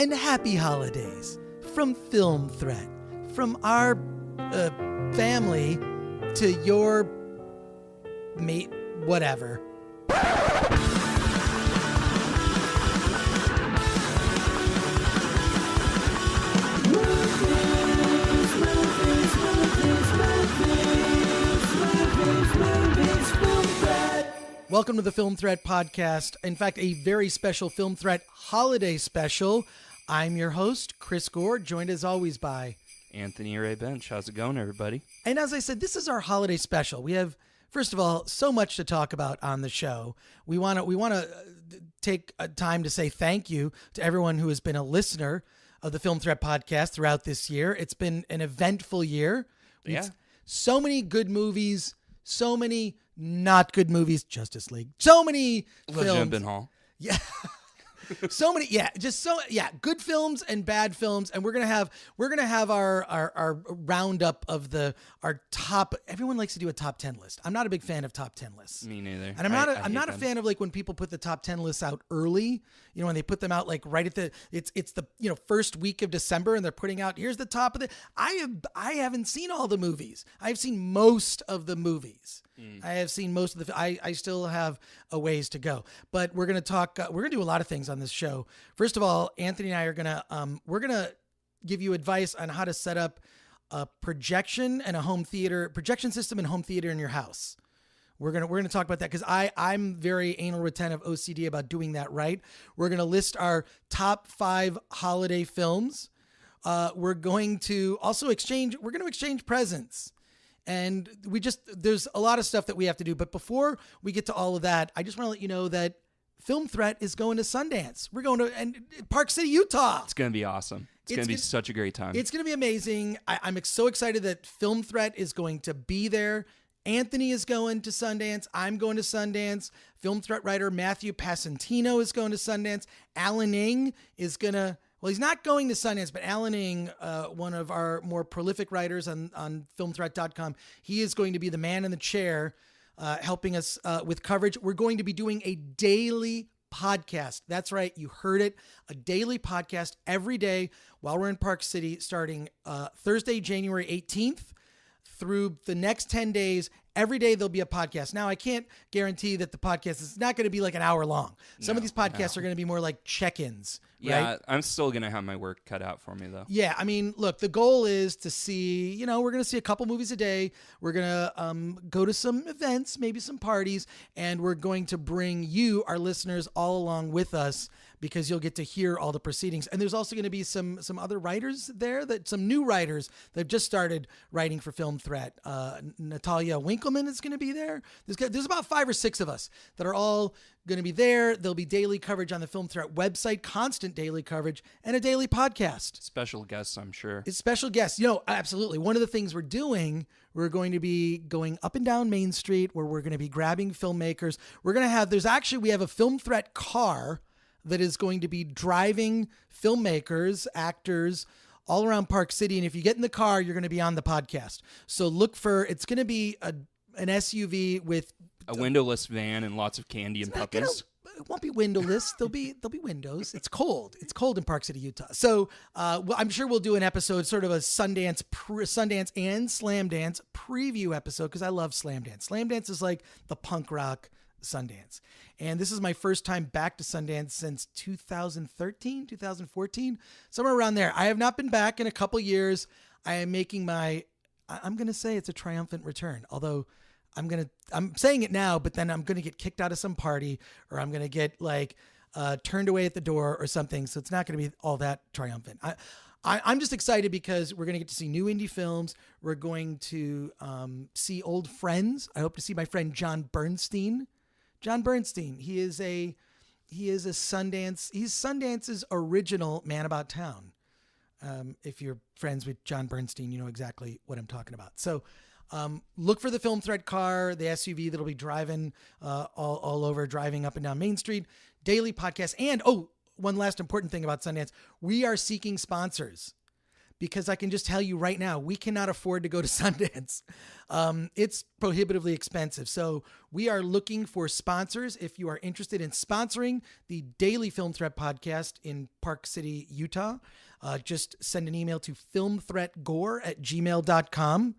and happy holidays from Film Threat, from our family to your mate, whatever. Welcome to the Film Threat podcast. In fact, a very special Film Threat holiday special. I'm your host, Chris Gore, joined as always by Anthony Ray Bench. How's it going, everybody? And as I said, this is our holiday special. We have, first of all, so much to talk about on the show. We want to take a time to say thank you to everyone who has been a listener of the Film Threat podcast throughout this year. It's been an eventful year. Yeah. So many good movies, so many not good movies, Justice League. So many films. Hall. Yeah. Good films and bad films, and we're gonna have our roundup of our top. Everyone likes to do a top 10 list. I'm not a big fan of top 10 lists. Me neither. And I'm not a fan of like when people put the top 10 lists out early. You know, when they put them out like right at the it's the first week of December, and they're putting out here's the top of the. I haven't seen all the movies. I've seen most of the movies. I have seen most of the. I still have a ways to go, but we're gonna talk. We're gonna do a lot of things on this show. First of all, Anthony and I are gonna we're gonna give you advice on how to set up a projection and a home theater projection system and home theater in your house. We're gonna talk about that because I'm very anal retentive OCD about doing that right. We're gonna list our top 5 holiday films. We're going to also exchange presents. And there's a lot of stuff that we have to do. But before we get to all of that, I just want to let you know that Film Threat is going to Sundance. We're going to Park City, Utah. It's going to be awesome. It's going to be such a great time. It's going to be amazing. I'm so excited that Film Threat is going to be there. Anthony is going to Sundance. I'm going to Sundance. Film Threat writer Matthew Passantino is going to Sundance. Alan Ng is going to... Well, he's not going to Sundance, but Alan Ng, one of our more prolific writers on filmthreat.com, he is going to be the man in the chair helping us with coverage. We're going to be doing a daily podcast. That's right. You heard it. A daily podcast every day while we're in Park City starting Thursday, January 18th through the next 10 days. Every day there'll be a podcast. Now, I can't guarantee that the podcast is not going to be like an hour long. Some of these podcasts are going to be more like check-ins. Yeah, right? I'm still going to have my work cut out for me, though. Yeah, I mean, look, the goal is to see, we're going to see a couple movies a day. We're going to go to some events, maybe some parties, and we're going to bring you, our listeners, all along with us because you'll get to hear all the proceedings. And there's also going to be some other writers there, some new writers that have just started writing for Film Threat. Natalia Winkleman is going to be there. There's about 5 or 6 of us that are all going to be there. There'll be daily coverage on the Film Threat website, constant daily coverage, and a daily podcast. Special guests, I'm sure. It's special guests. Absolutely. One of the things we're doing, we're going to be going up and down Main Street where we're going to be grabbing filmmakers. We have a Film Threat car that is going to be driving filmmakers, actors, all around Park City. And if you get in the car, you're going to be on the podcast. So it's going to be an SUV with a windowless van and lots of candy and puppies. It won't be windowless. There'll be windows. It's cold. It's cold in Park City, Utah. So I'm sure we'll do an episode, sort of a Sundance and Slam Dance preview episode because I love Slam Dance. Slam Dance is like the punk rock Sundance. And this is my first time back to Sundance since 2013, 2014, somewhere around there. I have not been back in a couple years. I am making I'm going to say it's a triumphant return, although I'm saying it now, but then I'm going to get kicked out of some party or I'm going to get turned away at the door or something. So it's not going to be all that triumphant. I'm just excited because we're going to get to see new indie films. We're going to see old friends. I hope to see my friend John Bernstein. He is Sundance. He's Sundance's original Man About Town. If you're friends with John Bernstein, you know exactly what I'm talking about. So look for the Film Threat car, the SUV that'll be driving all over, driving up and down Main Street, daily podcast. And one last important thing about Sundance. We are seeking sponsors because I can just tell you right now, we cannot afford to go to Sundance. It's prohibitively expensive. So we are looking for sponsors. If you are interested in sponsoring the Daily Film Threat podcast in Park City, Utah, just send an email to filmthreatgore@gmail.com.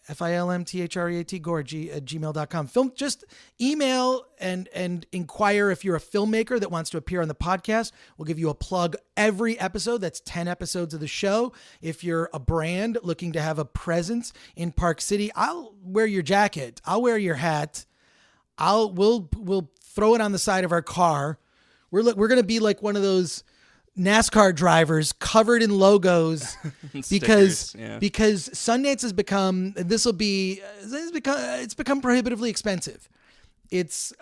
FILMTHREAT Gore @gmail.com. Just email and inquire if you're a filmmaker that wants to appear on the podcast. We'll give you a plug every episode. That's 10 episodes of the show. If you're a brand looking to have a presence in Park City, I'll wear your jacket. I'll wear your hat. We'll throw it on the side of our car. We're going to be like one of those NASCAR drivers covered in logos because Sundance has become, it's become prohibitively expensive. It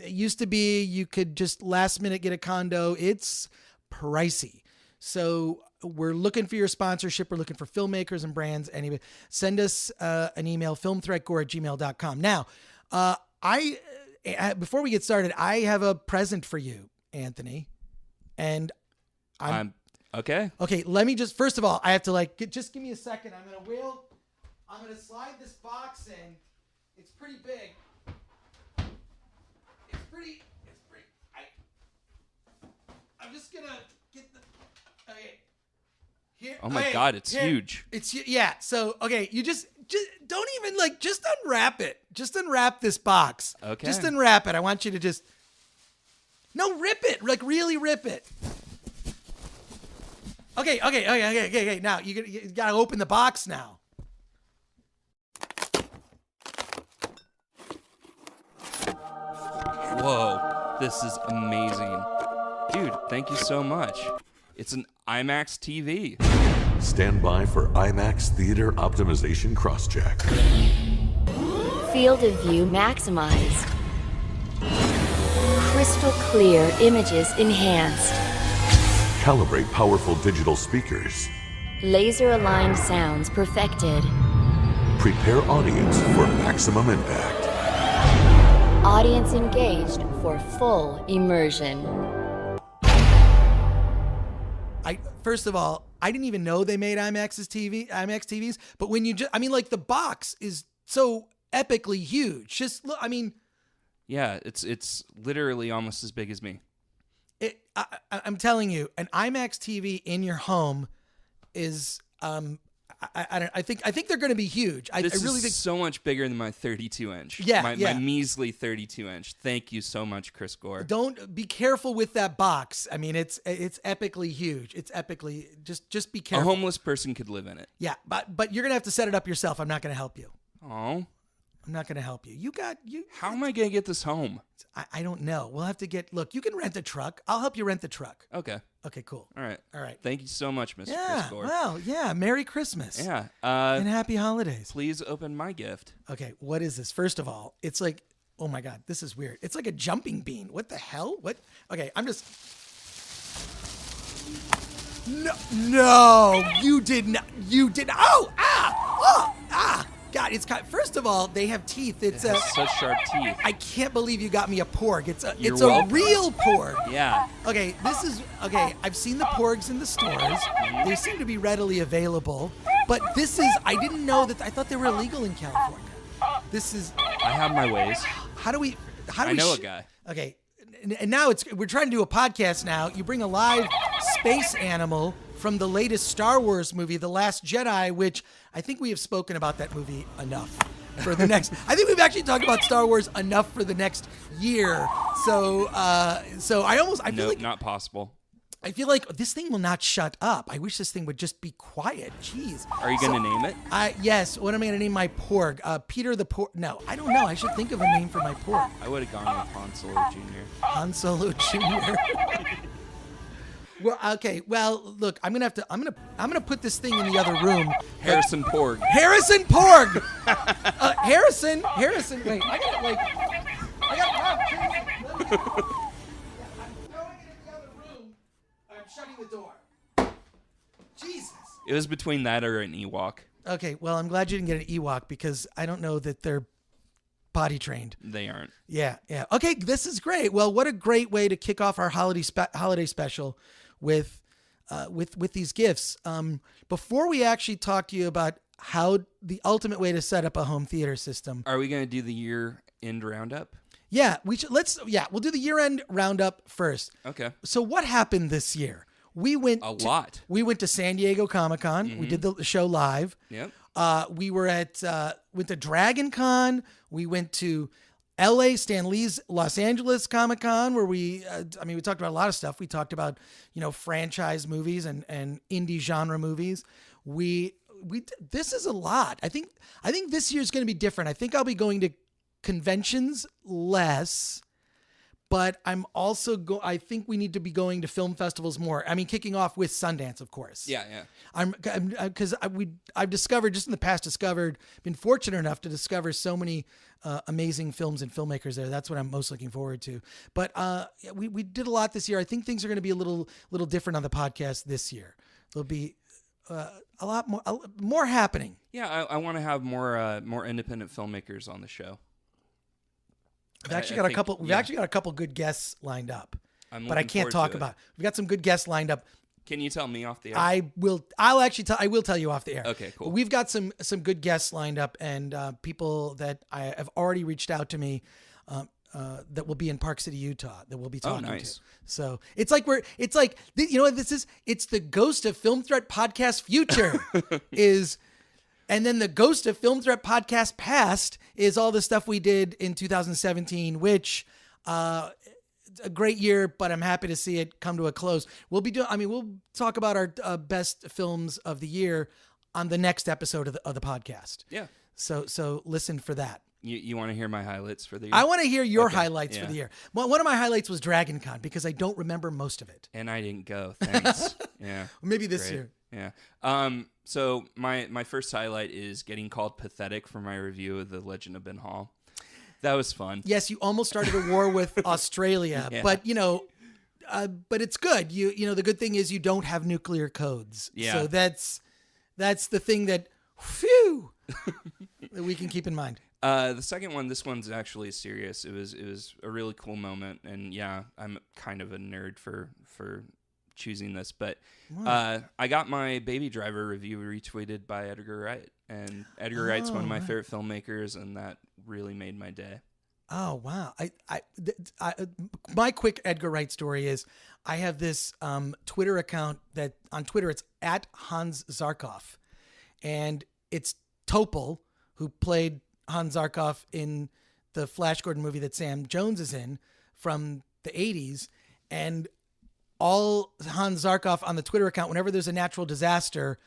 used to be you could just last minute get a condo. It's pricey. So we're looking for your sponsorship. We're looking for filmmakers and brands. Anyway, send us an email, filmthreatgore@gmail.com. Now, before we get started, I have a present for you, Anthony. And okay. Okay, let me first of all, I have to just give me a second. I'm going to slide this box in. It's pretty big. I'm just going to get okay. Here. Oh my God, it's huge. Yeah. So, okay, you just don't even just unwrap it. Just unwrap this box. Okay. Just unwrap it. I want you to rip it. Really rip it. Okay. Now you got to open the box now. Whoa, this is amazing. Dude, thank you so much. It's an IMAX TV. Stand by for IMAX Theater Optimization Crosscheck. Field of view maximized. Crystal clear images enhanced. Calibrate powerful digital speakers. Laser-aligned sounds perfected. Prepare audience for maximum impact. Audience engaged for full immersion. First of all, I didn't even know they made IMAX TVs, but when you the box is so epically huge. Just look, yeah, it's literally almost as big as me. I'm telling you, an IMAX TV in your home is I think they're going to be huge. I really think so much bigger than my 32-inch. Yeah, my measly 32-inch. Thank you so much, Chris Gore. Don't be careful with that box. It's epically huge. It's epically just be careful. A homeless person could live in it. Yeah, but you're gonna have to set it up yourself. I'm not gonna help you. Oh. I'm not going to help you. How am I going to get this home? I don't know. We'll have to look, you can rent a truck. I'll help you rent the truck. Okay. Okay, cool. All right. All right. Thank you so much, Mr. Yeah, Chris Gore. well, yeah. Merry Christmas. Yeah. And happy holidays. Please open my gift. Okay, what is this? First of all, it's like, oh my God, this is weird. It's like a jumping bean. What the hell? What? Okay, I'm just... No, you did not. You did. God, it's first of all, they have teeth. It has such sharp teeth. I can't believe you got me a porg. It's a welcome. real porg. Yeah. Okay, I've seen the porgs in the stores. Mm-hmm. They seem to be readily available. But I didn't know that. I thought they were illegal in California. I have my ways. I know a guy. Okay, and now we're trying to do a podcast now. You bring a live space animal from the latest Star Wars movie, The Last Jedi, which I think we have spoken about that movie enough for the next. I think we've actually talked about Star Wars enough for the next year. So I feel like not possible. I feel like this thing will not shut up. I wish this thing would just be quiet. Jeez. Are you going to name it? Yes. What am I going to name my porg? Peter the Porg. No, I don't know. I should think of a name for my porg. I would have gone with Han Solo Jr. Han Solo Jr. Well, okay. Well, look, I'm gonna put this thing in the other room. Harrison Porg. Harrison Porg. Harrison. Wait, I got I'm throwing it in the other room. I'm shutting the door. Jesus. It was between that or an Ewok. Okay. Well, I'm glad you didn't get an Ewok because I don't know that they're potty trained. They aren't. Yeah. Okay, this is great. Well, what a great way to kick off our holiday special with with these gifts. Before we actually talk to you about how the ultimate way to set up a home theater system. Are we going to do the year-end roundup? Yeah, we should. We'll do the year-end roundup first. Okay. So what happened this year? We went lot. We went to San Diego Comic-Con. Mm-hmm. We did the show live. Yep. We went to Dragon Con. We went to LA, Stan Lee's Los Angeles Comic-Con, where we talked about a lot of stuff. We talked about, franchise movies and indie genre movies. This is a lot. I think this year's going to be different. I think I'll be going to conventions less, but I'm also I think we need to be going to film festivals more. I mean, kicking off with Sundance, of course. Yeah. I've been fortunate enough to discover so many amazing films and filmmakers there. That's what I'm most looking forward to. But we did a lot this year. I think things are going to be a little different on the podcast this year. There'll be a lot more happening. Yeah, I want to have more independent filmmakers on the show. We've actually got a couple good guests lined up, but I can't talk about it. We've got some good guests lined up. Can you tell me off the air? I will tell you off the air. Okay, cool. But we've got some good guests lined up, and people that I have already reached out to me that will be in Park City, Utah, that we'll be talking nice. to. So it's like you know what this is? It's the Ghost of Film Threat podcast future and then the Ghost of Film Threat podcast past is all the stuff we did in 2017, which a great year, but I'm happy to see it come to a close. We'll talk about our best films of the year on the next episode of the podcast. Yeah. So listen for that. You want to hear my highlights for the year? I want to hear your highlights for the year. Well, one of my highlights was Dragon Con because I don't remember most of it. And I didn't go. Thanks. Yeah. Maybe this year. Yeah. So my first highlight is getting called pathetic for my review of The Legend of Ben Hall. That was fun. Yes, you almost started a war with Australia, but but it's good. The good thing is you don't have nuclear codes. Yeah. So that's the thing that that we can keep in mind. The second one, this one's actually serious. It was a really cool moment, and yeah, I'm kind of a nerd for choosing this, but I got my Baby Driver review retweeted by Edgar Wright, and Edgar Wright's one of my favorite filmmakers, and that really made my day. Oh wow! My quick Edgar Wright story is I have this Twitter account that on Twitter it's at Hans Zarkov, and it's Topol who played Hans Zarkov in the Flash Gordon movie that Sam Jones is in from the 80s, and all Hans Zarkov on the Twitter account, whenever there's a natural disaster,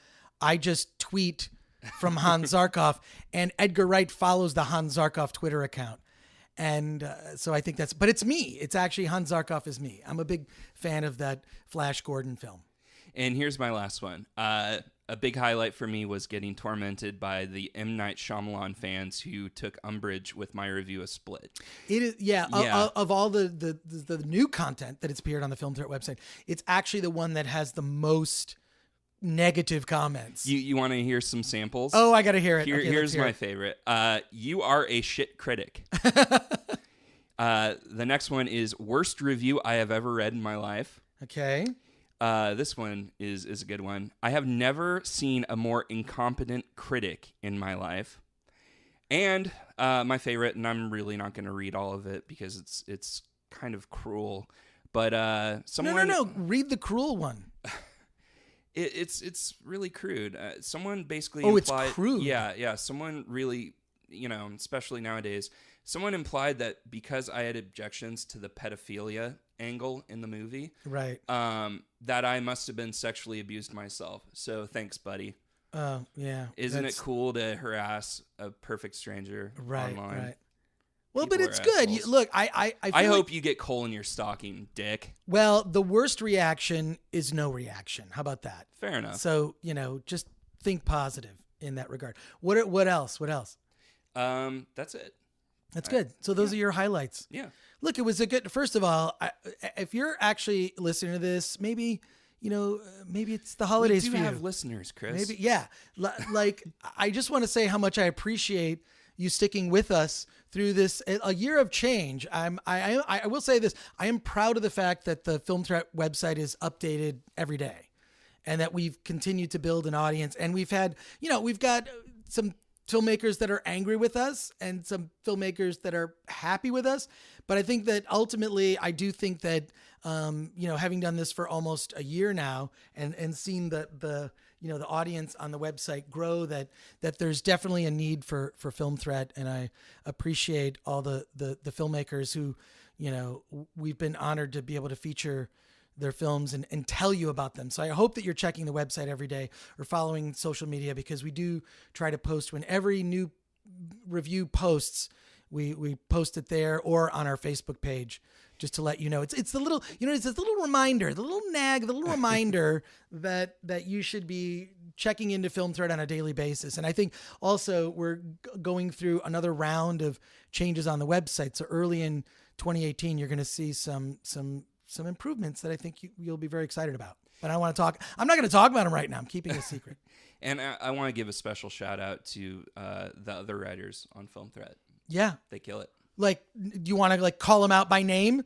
I just tweet from Hans Zarkov, and Edgar Wright follows the Hans Zarkov Twitter account. And so I think but it's me. It's actually Hans Zarkov is me. I'm a big fan of that Flash Gordon film. And here's my last one. A big highlight for me was getting tormented by the M. Night Shyamalan fans who took umbrage with my review of Split. It is, yeah. Of all the new content that it's appeared on the Film Threat website, it's actually the one that has the most negative comments. You want to hear some samples? Oh, I got to hear it. Here's my favorite. You are a shit critic. The next one is worst review I have ever read in my life. Okay. This one is a good one. I have never seen a more incompetent critic in my life. And my favorite, and I'm really not going to read all of it because it's kind of cruel. But someone No. Read the cruel one. It's really crude. Someone basically implied, it's crude. Yeah. Someone really, especially nowadays, someone implied that because I had objections to the pedophilia angle in the movie, right? That I must have been sexually abused myself. So thanks, buddy. Yeah. Isn't it cool to harass a perfect stranger online? Right. Well, People but it's are good. assholes. Look, I hope you get coal in your stocking, dick. Well, the worst reaction is no reaction. How about that? Fair enough. So, just think positive in that regard. What else? That's it. That's good. So those are your highlights. Yeah. Look, it was a good. First of all, if you're actually listening to this, maybe maybe it's the holidays we do for you. have listeners, Chris. Maybe, yeah. Like, I just want to say how much I appreciate you sticking with us through this a year of change. I will say this: I am proud of the fact that the Film Threat website is updated every day. and that we've continued to build an audience. And we've had, we've got some filmmakers that are angry with us and some filmmakers that are happy with us. But I think that ultimately, I do think that, having done this for almost a year now and seen the audience on the website grow, that there's definitely a need for Film Threat. And I appreciate all the filmmakers who, we've been honored to be able to feature their films and tell you about them. So I hope that you're checking the website every day or following social media, because we do try to post when every new review posts, we post it there or on our Facebook page, just to let you know. It's the little, it's this little reminder, the little nag, the little reminder that you should be checking into Film Threat on a daily basis. And I think also we're going through another round of changes on the website. So early in 2018, you're going to see some improvements that I think you'll be very excited about. But I'm not going to talk about them right now. I'm keeping it a secret. And I want to give a special shout out to the other writers on Film Threat. Yeah. They kill it. Like, do you want to call them out by name?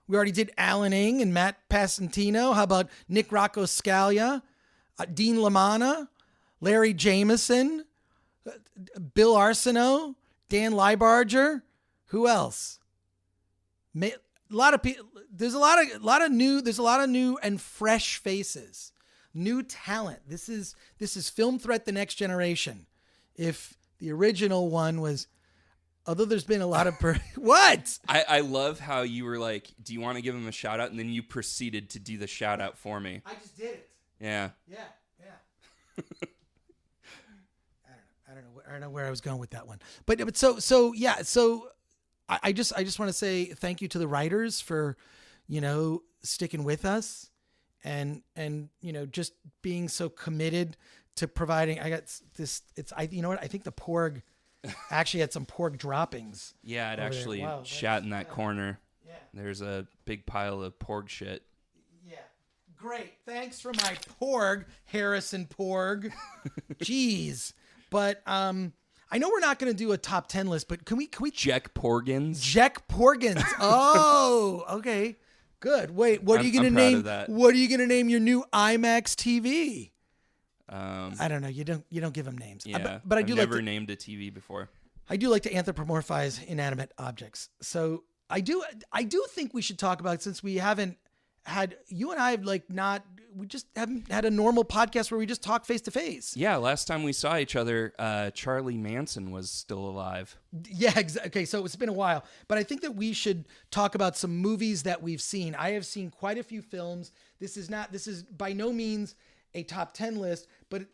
We already did Alan Ng and Matt Passantino. How about Nick Rocco Scalia, Dean Lamanna, Larry Jameson, Bill Arsenault, Dan Leibarger? Who else? A lot of people. There's a lot of new and fresh faces, new talent. This is Film Threat: The Next Generation. If the original one was, although there's been a lot of what? I love how you were like, do you want to give him a shout out? And then you proceeded to do the shout out for me. I just did it. Yeah. Yeah. I don't know where I was going with that one, but so yeah. So I just want to say thank you to the writers for, sticking with us and just being so committed to providing. I got this. I think the porg actually had some porg droppings. Yeah, it actually shot in that corner. Yeah. There's a big pile of porg shit. Yeah. Great. Thanks for my porg, Harrison Porg. Jeez. But I know we're not going to do a top 10 list, but can we Jack Porgins? Jack Porgins. Oh, okay. Good. Wait, what are you going to name? What are you going to name your new IMAX TV? I don't know. You don't give them names. Yeah, but I do never named a TV before. I do like to anthropomorphize inanimate objects. So I do think we should talk about, since we haven't had, you and I have we just haven't had a normal podcast where we just talk face to face. Yeah, last time we saw each other, Charlie Manson was still alive. Yeah, exactly. Okay, so it's been a while, but I think that we should talk about some movies that we've seen. I have seen quite a few films. This is by no means a top 10 list, but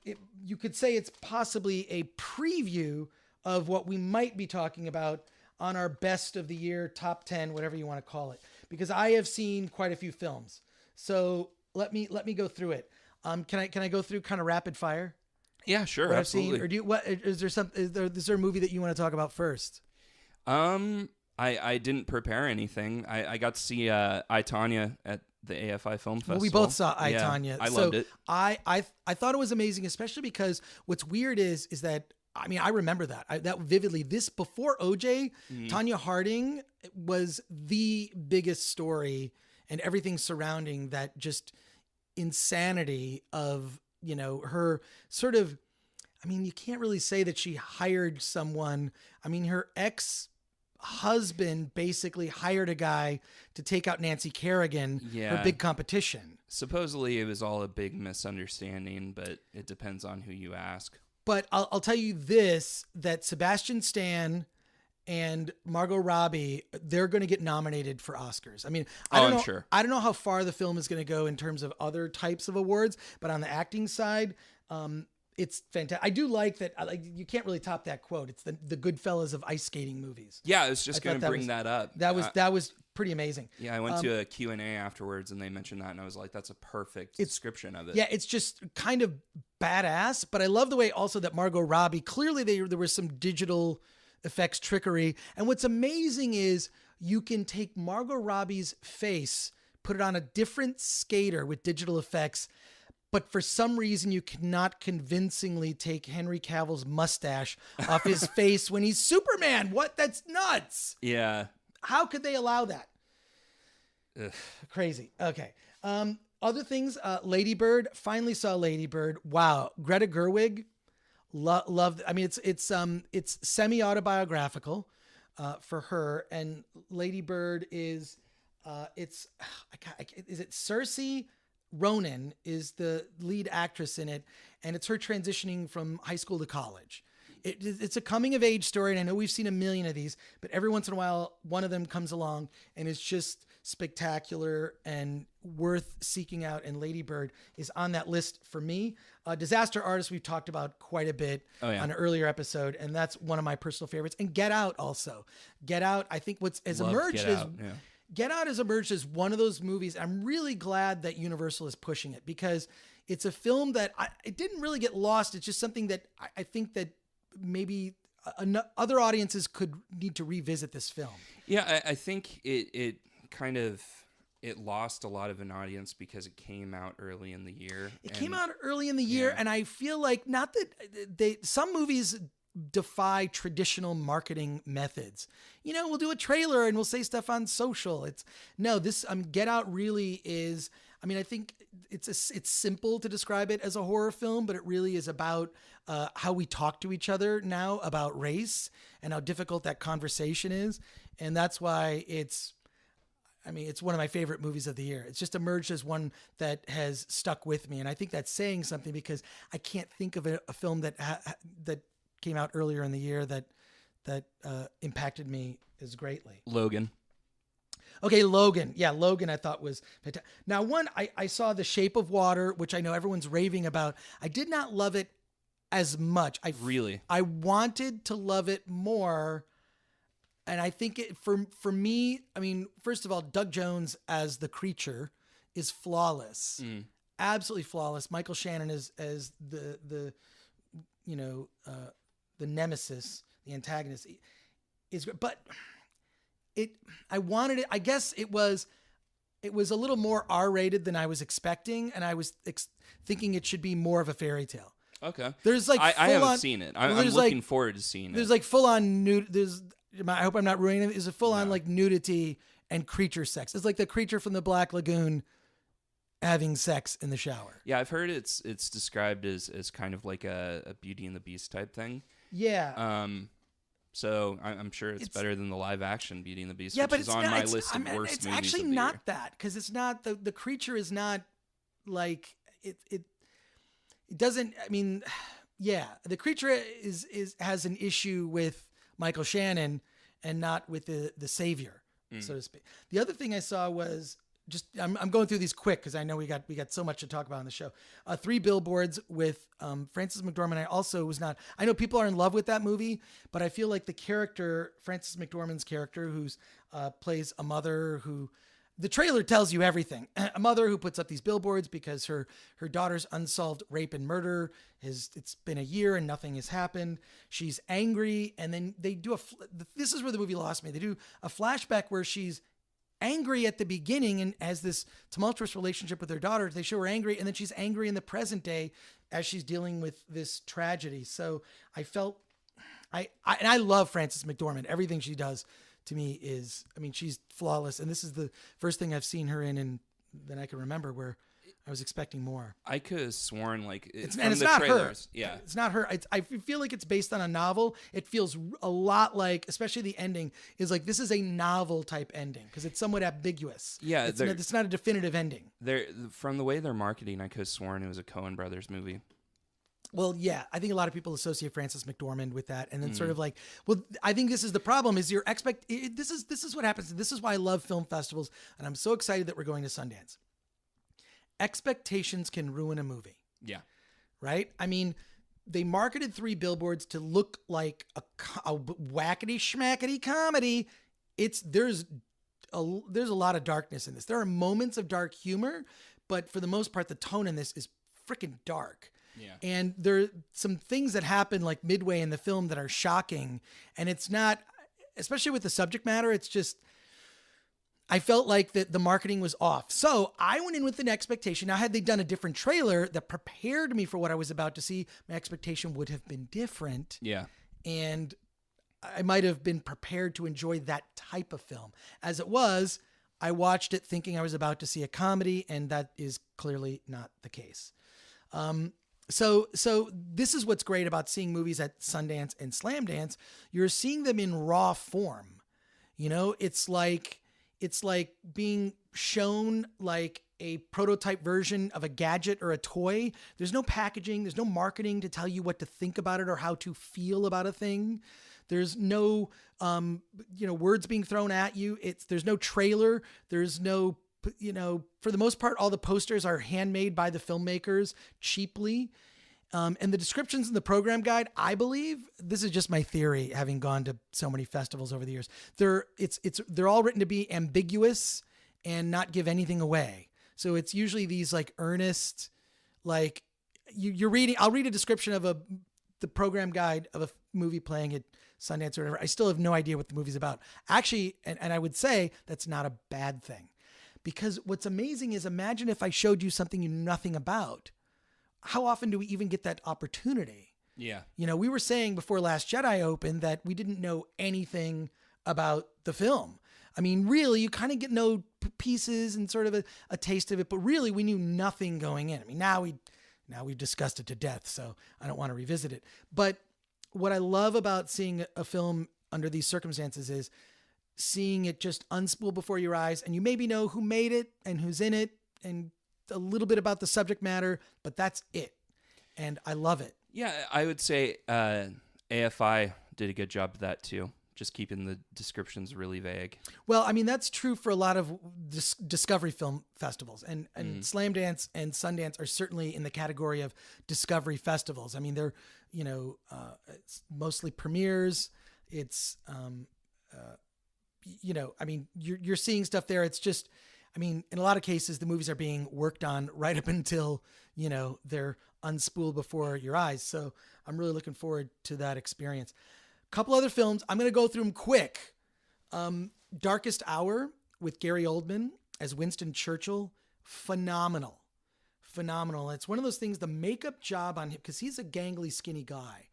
you could say it's possibly a preview of what we might be talking about on our best of the year, top 10, whatever you want to call it, because I have seen quite a few films. So let me go through it. Can I go through kind of rapid fire? Yeah, sure. What absolutely. I've seen, or is there a movie that you want to talk about first? I didn't prepare anything. I got to see I, Tonya at the AFI Film Festival. Well, we both saw I, Tonya. I loved it. I thought it was amazing, especially because what's weird is that, I mean, I remember that vividly. This before OJ, Tonya Harding was the biggest story, and everything surrounding that just insanity of, her sort of, I mean, you can't really say that she hired someone. I mean, her ex-husband basically hired a guy to take out Nancy Kerrigan, her big competition. Supposedly it was all a big misunderstanding, but it depends on who you ask. But I'll tell you this, that Sebastian Stan and Margot Robbie, they're going to get nominated for Oscars. I mean, I'm sure. I don't know how far the film is going to go in terms of other types of awards, but on the acting side, it's fantastic. I do like that. You can't really top that quote. It's the Goodfellas of ice skating movies. Yeah, I was just going to bring that up. That was pretty amazing. Yeah, I went to a Q&A afterwards, and they mentioned that, and I was like, that's a perfect description of it. Yeah, it's just kind of badass, but I love the way also that Margot Robbie, clearly there was some digital effects trickery, and what's amazing is you can take Margot Robbie's face, put it on a different skater with digital effects, but for some reason you cannot convincingly take Henry Cavill's mustache off his face when he's Superman. What? That's nuts. Yeah. How could they allow that? Ugh. Crazy. Okay. Other things, Lady Bird. Finally saw Lady Bird. Wow, Greta Gerwig. Love. I mean, it's semi-autobiographical for her, and Lady Bird is is it Saoirse Ronan is the lead actress in it, and it's her transitioning from high school to college. It's a coming of age story, and I know we've seen a million of these, but every once in a while, one of them comes along, and it's just spectacular and worth seeking out. And Lady Bird is on that list for me. Disaster Artist we've talked about quite a bit on an earlier episode, and that's one of my personal favorites. And Get Out also. Get Out, I think Get Out has emerged as one of those movies. I'm really glad that Universal is pushing it, because it's a film that it didn't really get lost. It's just something that I think that maybe other audiences could need to revisit this film. Yeah, I think it kind of lost a lot of an audience because it came out early in the year. And I feel like not that some movies defy traditional marketing methods. We'll do a trailer and we'll say stuff on social. This Get Out really is. I mean, I think it's simple to describe it as a horror film, but it really is about how we talk to each other now about race and how difficult that conversation is. And that's why it's one of my favorite movies of the year. It's just emerged as one that has stuck with me. And I think that's saying something, because I can't think of a film that came out earlier in the year that impacted me as greatly. Logan. Okay, Logan. Yeah, Logan I thought was fantastic. Now, I saw The Shape of Water, which I know everyone's raving about. I did not love it as much. I wanted to love it more. And I think for me, I mean, first of all, Doug Jones as the creature is flawless. Absolutely flawless. Michael Shannon as the nemesis, the antagonist is great. But I wanted it. I guess it was a little more R-rated than I was expecting, and I was thinking it should be more of a fairy tale. Okay. There's like I haven't seen it. I'm looking forward to seeing it. There's like full on nude. I hope I'm not ruining it. There's a full on like nudity and creature sex. It's like the creature from the Black Lagoon having sex in the shower. Yeah, I've heard it's described as kind of like a Beauty and the Beast type thing. Yeah. So I'm sure it's better than the live action Beauty and the Beast, yeah, which but is on my list of worst it's movies actually of the not year. that, because it's not the creature is not like it doesn't. I mean, yeah, the creature has an issue with Michael Shannon and not with the savior, so to speak. The other thing I saw was just I'm going through these quick because I know we got so much to talk about on the show. 3 Billboards with Frances McDormand. I know people are in love with that movie, but I feel like the character, Frances McDormand's character, who's plays a mother who, the trailer tells you everything. A mother who puts up these billboards because her daughter's unsolved rape and murder it's been a year and nothing has happened. She's angry, and then they do this is where the movie lost me. They do a flashback where she's angry at the beginning and has this tumultuous relationship with her daughter. They show her angry, and then she's angry in the present day as she's dealing with this tragedy. So I felt, I love Frances McDormand. Everything she does to me she's flawless. And this is the first thing I've seen her in and that I can remember where I was expecting more. I could have sworn it's not trailers, her. Yeah, it's not her. I feel like it's based on a novel. It feels a lot like, especially the ending is like, this is a novel type ending because it's somewhat ambiguous. Yeah, it's not a definitive ending. From the way they're marketing, I could have sworn it was a Coen Brothers movie. Well, yeah, I think a lot of people associate Frances McDormand with that, and then sort of like, well, I think this is the problem: is this is what happens. This is why I love film festivals, and I'm so excited that we're going to Sundance. Expectations can ruin a movie. Yeah, right. I mean, they marketed 3 Billboards to look like a whackety schmackety comedy. There's a lot of darkness in this. There are moments of dark humor, but for the most part, the tone in this is freaking dark. Yeah. And there are some things that happen like midway in the film that are shocking. And it's not, especially with the subject matter, it's just, I felt like the marketing was off. So I went in with an expectation. Now, had they done a different trailer that prepared me for what I was about to see, my expectation would have been different. Yeah. And I might have been prepared to enjoy that type of film. As it was, I watched it thinking I was about to see a comedy, and that is clearly not the case. So this is what's great about seeing movies at Sundance and Slamdance. You're seeing them in raw form. You know, it's like being shown like a prototype version of a gadget or a toy. There's no packaging. There's no marketing to tell you what to think about it or how to feel about a thing. There's no, words being thrown at you. There's no trailer. There's no, for the most part, all the posters are handmade by the filmmakers cheaply. And the descriptions in the program guide, I believe, this is just my theory, having gone to so many festivals over the years. They're all written to be ambiguous and not give anything away. So it's usually these like earnest, like you're reading. I'll read a description of the program guide of a movie playing at Sundance or whatever. I still have no idea what the movie's about. Actually, and I would say that's not a bad thing, because what's amazing is, imagine if I showed you something you knew nothing about. How often do we even get that opportunity? Yeah. We were saying before Last Jedi opened that we didn't know anything about the film. I mean, really, you kind of know pieces and sort of a taste of it, but really we knew nothing going in. I mean, now we've discussed it to death, so I don't want to revisit it. But what I love about seeing a film under these circumstances is seeing it just unspool before your eyes, and you maybe know who made it and who's in it and a little bit about the subject matter, but that's it. And I love it. Yeah, I would say AFI did a good job of that too. Just keeping the descriptions really vague. Well, I mean, that's true for a lot of discovery film festivals, and Slamdance and Sundance are certainly in the category of discovery festivals. I mean, they're, it's mostly premieres. It's, I mean, you're seeing stuff there. It's just, I mean, in a lot of cases, the movies are being worked on right up until, they're unspooled before your eyes. So I'm really looking forward to that experience. Couple other films. I'm going to go through them quick. Darkest Hour with Gary Oldman as Winston Churchill. Phenomenal. It's one of those things, the makeup job on him, because he's a gangly, skinny guy.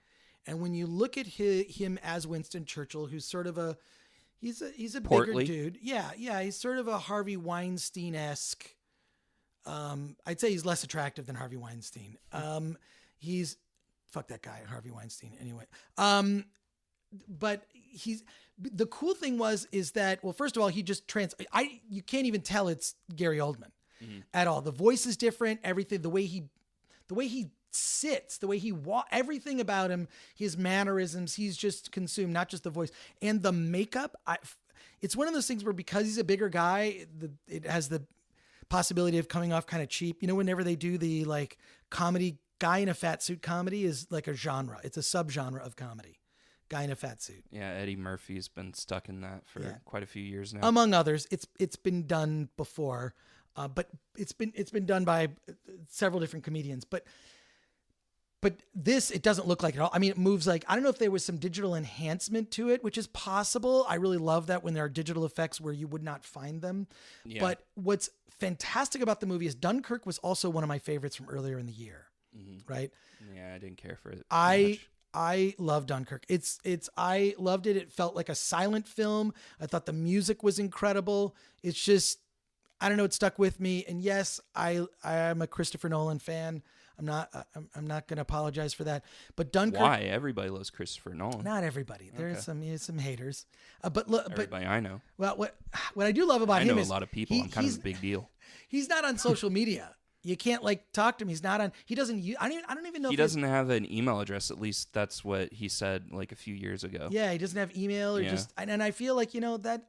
And when you look at him as Winston Churchill, who's sort of he's a portly bigger dude. Yeah. He's sort of a Harvey Weinstein-esque. I'd say he's less attractive than Harvey Weinstein. Fuck that guy, Harvey Weinstein. Anyway. But the cool thing is that, well, first of all, he just you can't even tell it's Gary Oldman at all. The voice is different, everything, the way he sits, the way he walks, everything about him, his mannerisms, he's just consumed, not just the voice and the makeup. It's one of those things where, because he's a bigger guy, it has the possibility of coming off kind of cheap. Whenever they do the like comedy, guy in a fat suit comedy is like a genre. It's a subgenre of comedy. Guy in a fat suit. Yeah, Eddie Murphy's been stuck in that for quite a few years now. Among others, it's been done before, but it's been done by several different comedians. But this, it doesn't look like it at all. I mean, it moves like, I don't know if there was some digital enhancement to it, which is possible. I really love that when there are digital effects where you would not find them. Yeah. But what's fantastic about the movie is Dunkirk was also one of my favorites from earlier in the year, right? Yeah, I didn't care for it. I love Dunkirk. I loved it. It felt like a silent film. I thought the music was incredible. It's just, I don't know, it stuck with me. And yes, I am a Christopher Nolan fan. I'm not going to apologize for that. But Dunkirk. Why? Everybody loves Christopher Nolan. Not everybody. There's some haters. But everybody I know. Well, what I do love about him is, I know a lot of people. I'm kind of a big deal. He's not on social media. You can't talk to him. He's not on. He doesn't use. I don't even know. He doesn't have an email address. At least that's what he said a few years ago. Yeah, he doesn't have email or just. And I feel like that.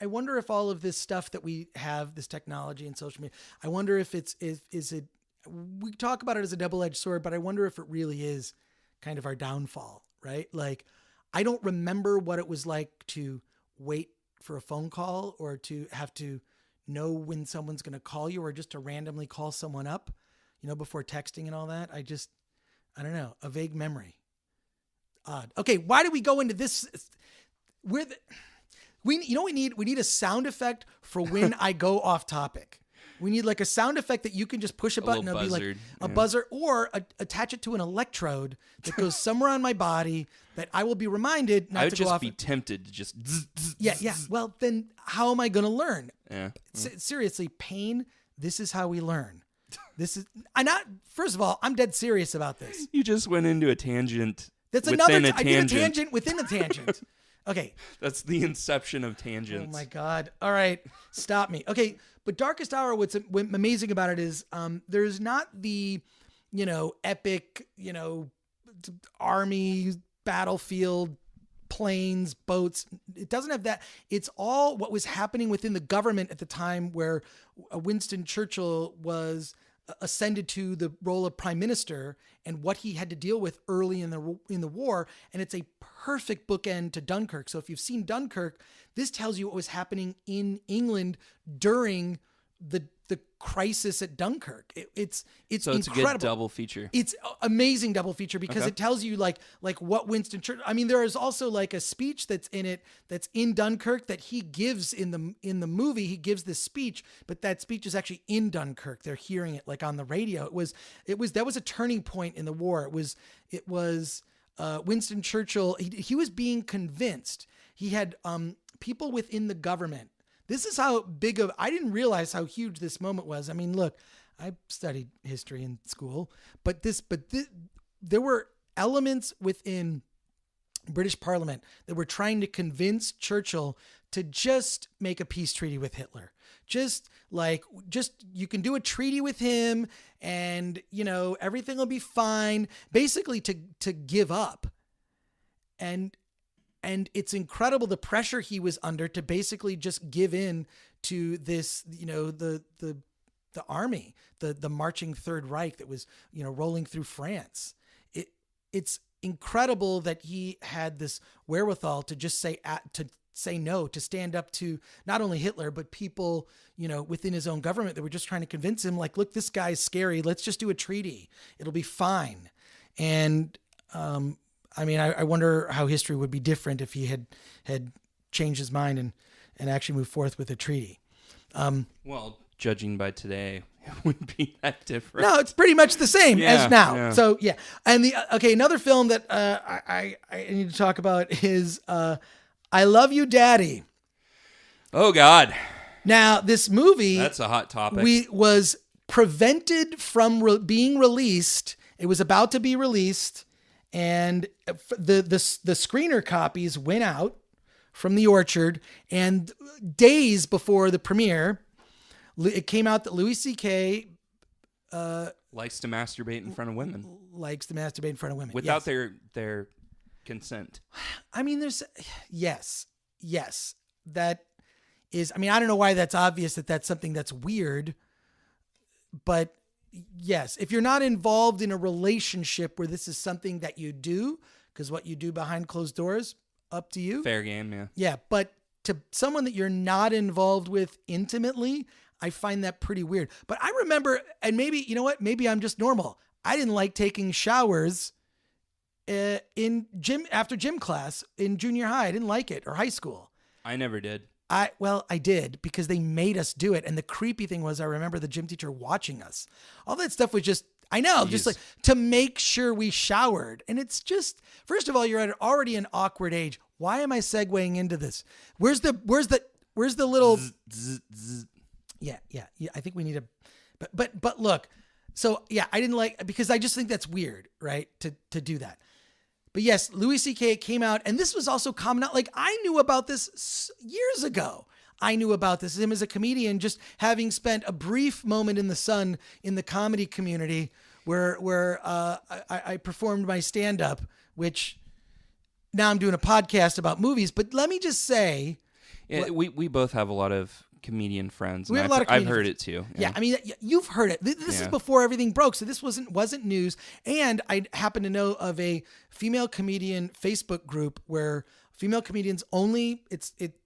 I wonder if all of this stuff that we have, this technology and social media. I wonder if is it. We talk about it as a double-edged sword, but I wonder if it really is kind of our downfall, right? Like, I don't remember what it was like to wait for a phone call or to have to know when someone's going to call you or just to randomly call someone up, before texting and all that. I don't know, a vague memory. Odd. Okay. Why do we go into this? We need a sound effect for when I go off topic. We need like a sound effect that you can just push a button. It'll be like a buzzer, or attach it to an electrode that goes somewhere on my body that I will be reminded not to go off. I would just be tempted to just. Yeah. Well, then how am I going to learn? Yeah. Seriously, pain. This is how we learn. First of all, I'm dead serious about this. You just went into a tangent. That's within another. a tangent. I did a tangent within a tangent. Okay. That's the inception of tangents. Oh my God. All right. Stop me. Okay. But Darkest Hour, what's amazing about it is there's not the, epic, army, battlefield, planes, boats. It doesn't have that. It's all what was happening within the government at the time, where Winston Churchill was ascended to the role of prime minister, and what he had to deal with early in the war. And it's a perfect bookend to Dunkirk. So if you've seen Dunkirk, this tells you what was happening in England during the crisis at Dunkirk. It's so incredible. It's a good double feature. It's amazing double feature because it tells you like what Winston Churchill. I mean, there is also like a speech that's in it that's in Dunkirk that he gives in the movie. He gives this speech, but that speech is actually in Dunkirk. They're hearing it like on the radio. That was a turning point in the war. It was Winston Churchill. He was being convinced. He had people within the government. This is how big of, I didn't realize how huge this moment was. I mean, look, I studied history in school, but there were elements within British Parliament that were trying to convince Churchill to just make a peace treaty with Hitler. Just you can do a treaty with him and, everything will be fine. Basically to give up. And it's incredible the pressure he was under to basically just give in to this, the army, the marching Third Reich that was, rolling through France. It's incredible that he had this wherewithal to just say no, to stand up to not only Hitler, but people, within his own government that were just trying to convince him, like, look, this guy's scary. Let's just do a treaty. It'll be fine. And, I mean, I wonder how history would be different if he had changed his mind and actually moved forth with a treaty. Well, judging by today, it wouldn't be that different. No, it's pretty much the same as now. Yeah. So yeah. And another film that I need to talk about is I Love You, Daddy. Oh God. Now this movie, that's a hot topic. Was prevented from being released. It was about to be released. And the screener copies went out from the Orchard, and days before the premiere, it came out that Louis C.K. likes to masturbate in front of women. Without their consent. I mean, yes. That is, I mean, I don't know why that's obvious that that's something that's weird, but yes, if you're not involved in a relationship where this is something that you do, because what you do behind closed doors, up to you. Fair game, yeah. Yeah, but to someone that you're not involved with intimately, I find that pretty weird. But I remember, and maybe, you know what? Maybe I'm just normal. I didn't like taking showers after gym class in junior high. I didn't like it, or high school. I never did. I did, because they made us do it. And the creepy thing was, I remember the gym teacher watching us. All that stuff was just like to make sure we showered. And it's just, first of all, you're at already an awkward age. Why am I segueing into this? Where's the little, yeah. I think we need but look, so yeah, I didn't like, because I just think that's weird, right? To do that. But yes, Louis C.K. came out, and this was also common out. Like, I knew about this years ago. I knew about this, him as a comedian, just having spent a brief moment in the sun in the comedy community where I performed my stand-up, which now I'm doing a podcast about movies. But let me just say... Yeah, we both have a lot of comedian friends. We have a lot of comedian I've heard friends. it too. Yeah, I mean, you've heard it. This is before everything broke, so this wasn't news. And I happen to know of a female comedian Facebook group where female comedians only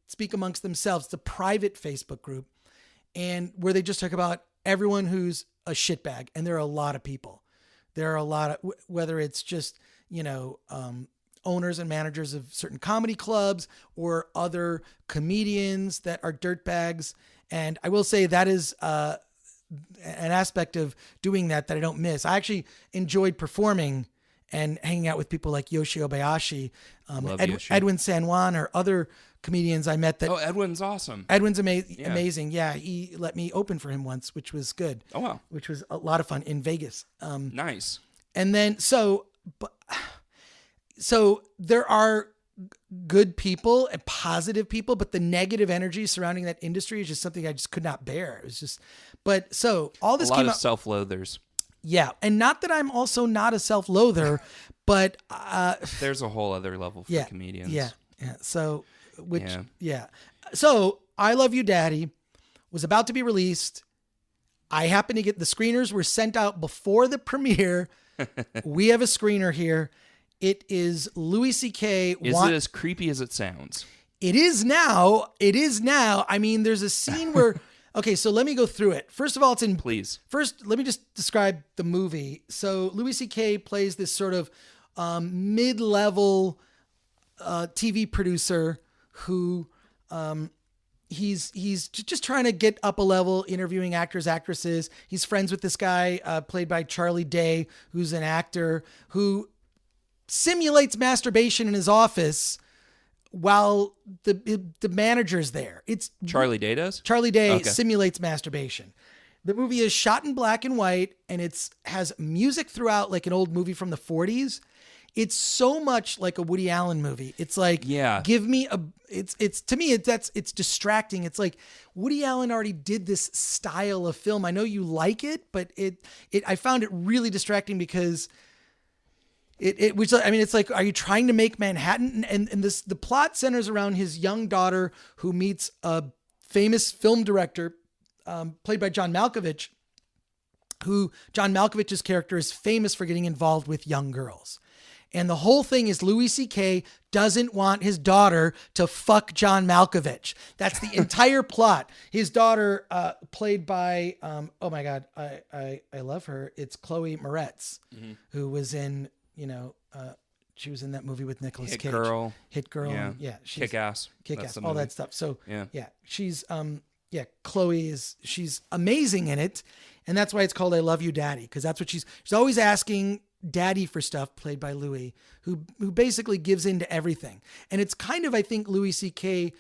speak amongst themselves. It's a private Facebook group, and where they just talk about everyone who's a shitbag. And there are a lot of people. There are a lot of, whether it's just, owners and managers of certain comedy clubs or other comedians that are dirtbags. And I will say that is an aspect of doing that I don't miss. I actually enjoyed performing and hanging out with people like Yoshi Obayashi, Yoshi. Edwin San Juan, or other comedians I met. That Edwin's awesome. Edwin's amazing. Yeah, he let me open for him once, which was good. Oh wow, which was a lot of fun in Vegas. Nice. And then so there are good people and positive people, but the negative energy surrounding that industry is just something I just could not bear. It was just, but so all this a lot came of out. Self-loathers. Yeah, and not that I'm also not a self-loather, but there's a whole other level for comedians. Yeah. So, So, I Love You, Daddy was about to be released. I happened to get the screeners were sent out before the premiere. We have a screener here. It is Louis C.K. Is it as creepy as it sounds? It is now. I mean, there's a scene where. Okay, so let me go through it. First of all, Please. First, let me just describe the movie. So Louis C.K. plays this sort of mid-level TV producer who he's just trying to get up a level, interviewing actors, actresses. He's friends with this guy played by Charlie Day, who's an actor who simulates masturbation in his office while the manager's there. It's Charlie Day does? Charlie Day simulates masturbation. The movie is shot in black and white, and has music throughout, like an old movie from the 40s. It's so much like a Woody Allen movie. It's like, give me it's to me, it's distracting. It's like Woody Allen already did this style of film. I know you like it, but I found it really distracting because it's like, are you trying to make Manhattan? And the plot centers around his young daughter who meets a famous film director, played by John Malkovich, who John Malkovich's character is famous for getting involved with young girls. And the whole thing is Louis C.K. doesn't want his daughter to fuck John Malkovich. That's the entire plot. His daughter, played by, oh my God, I love her. It's Chloe Moretz, who was in, she was in that movie with Nicolas Cage. Hit Girl. Yeah. Kick-Ass. Kick-Ass, all that stuff. So yeah, she's, Chloe she's amazing in it. And that's why it's called I Love You, Daddy. Cause that's what she's always asking daddy for stuff, played by Louis, who basically gives in to everything. And it's kind of, I think, Louis C.K.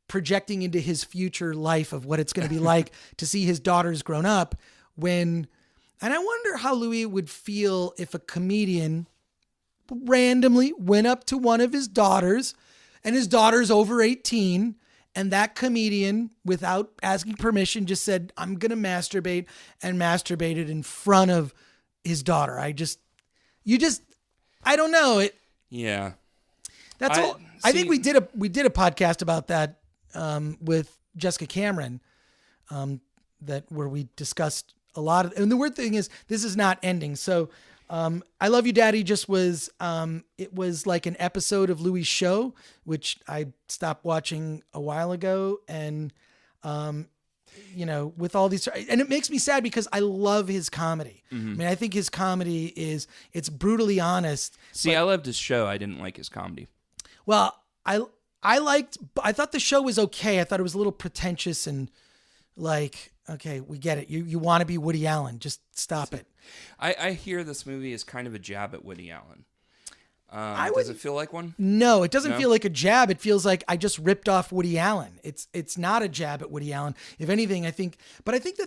projecting into his future life of what it's going to be like to see his daughters grown up and I wonder how Louis would feel if a comedian randomly went up to one of his daughters and his daughter's over 18 and that comedian, without asking permission, just said, I'm going to masturbate, and masturbated in front of his daughter. I don't know it. Yeah. That's all. I think we did a podcast about that with Jessica Cameron, where we discussed a lot of, and the weird thing is this is not ending. So I Love You, Daddy just was, it was like an episode of Louis' show, which I stopped watching a while ago. And, with all these, and it makes me sad because I love his comedy. Mm-hmm. I mean, I think his comedy it's brutally honest. See, I loved his show. I didn't like his comedy. Well, I thought the show was okay. I thought it was a little pretentious and like, okay, we get it. You want to be Woody Allen. Just stop it. I hear this movie is kind of a jab at Woody Allen. Does it feel like one? No, it doesn't feel like a jab. It feels like I just ripped off Woody Allen. It's not a jab at Woody Allen. If anything, I think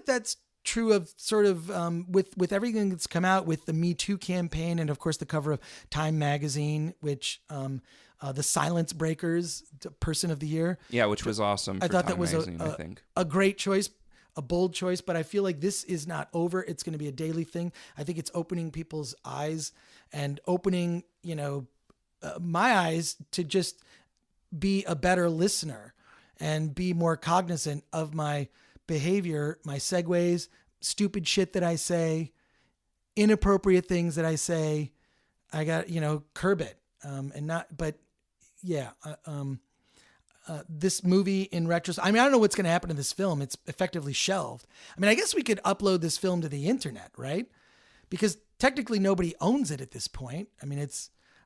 that's true of sort of with everything that's come out with the Me Too campaign and of course the cover of Time magazine, which the Silence Breakers Person of the Year. Yeah, which was awesome. I thought that was a great choice. A bold choice, but I feel like this is not over. It's going to be a daily thing. I think it's opening people's eyes and opening, my eyes to just be a better listener and be more cognizant of my behavior, my segues, stupid shit that I say, inappropriate things that I say. I got, curb it. This movie in retrospect, I don't know what's going to happen to this film. It's effectively shelved. I guess we could upload this film to the internet, right? Because technically nobody owns it at this point.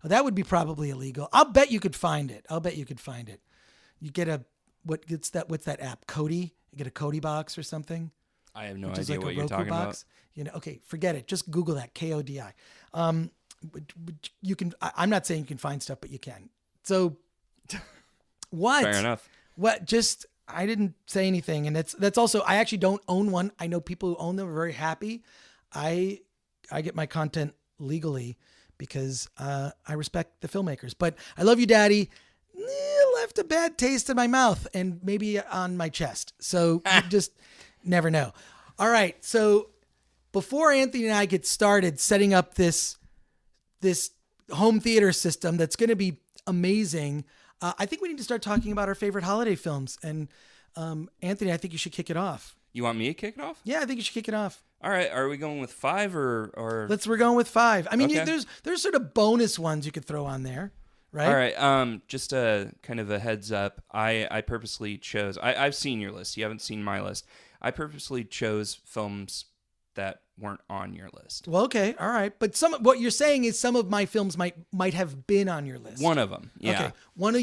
That would be probably illegal. I'll bet you could find it. You get what's that app? Kodi? You get a Kodi box or something? I have no which is idea like what a you're Roku talking box. You know, okay, forget it. Just Google that, KODI. You can. I'm not saying you can find stuff, but you can. So, what? Fair enough. What? Just I didn't say anything, and that's also. I actually don't own one. I know people who own them are very happy. I get my content legally because I respect the filmmakers. But I love you, Daddy. Left a bad taste in my mouth and maybe on my chest. So you just never know. All right. So before Anthony and I get started setting up this home theater system that's going to be amazing, I think we need to start talking about our favorite holiday films. And Anthony, I think you should kick it off. You want me to kick it off? Yeah, I think you should kick it off. All right. Are we going with 5 or? We're going with 5. I mean, Okay. there's sort of bonus ones you could throw on there, right? All right. Just a kind of a heads up. I purposely chose. I've seen your list. You haven't seen my list. I purposely chose films that weren't on your list. Well, okay, all right. But what you're saying is some of my films might have been on your list. One of them. Yeah. Okay. One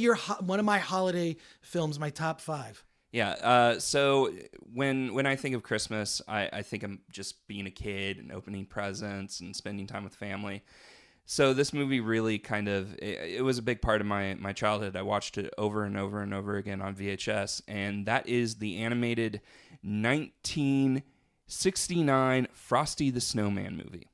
of my holiday films, my top 5. Yeah. So when I think of Christmas, I think I'm just being a kid and opening presents and spending time with family. So this movie really kind of, it was a big part of my childhood. I watched it over and over and over again on VHS, and that is the animated 1969 Frosty the Snowman movie.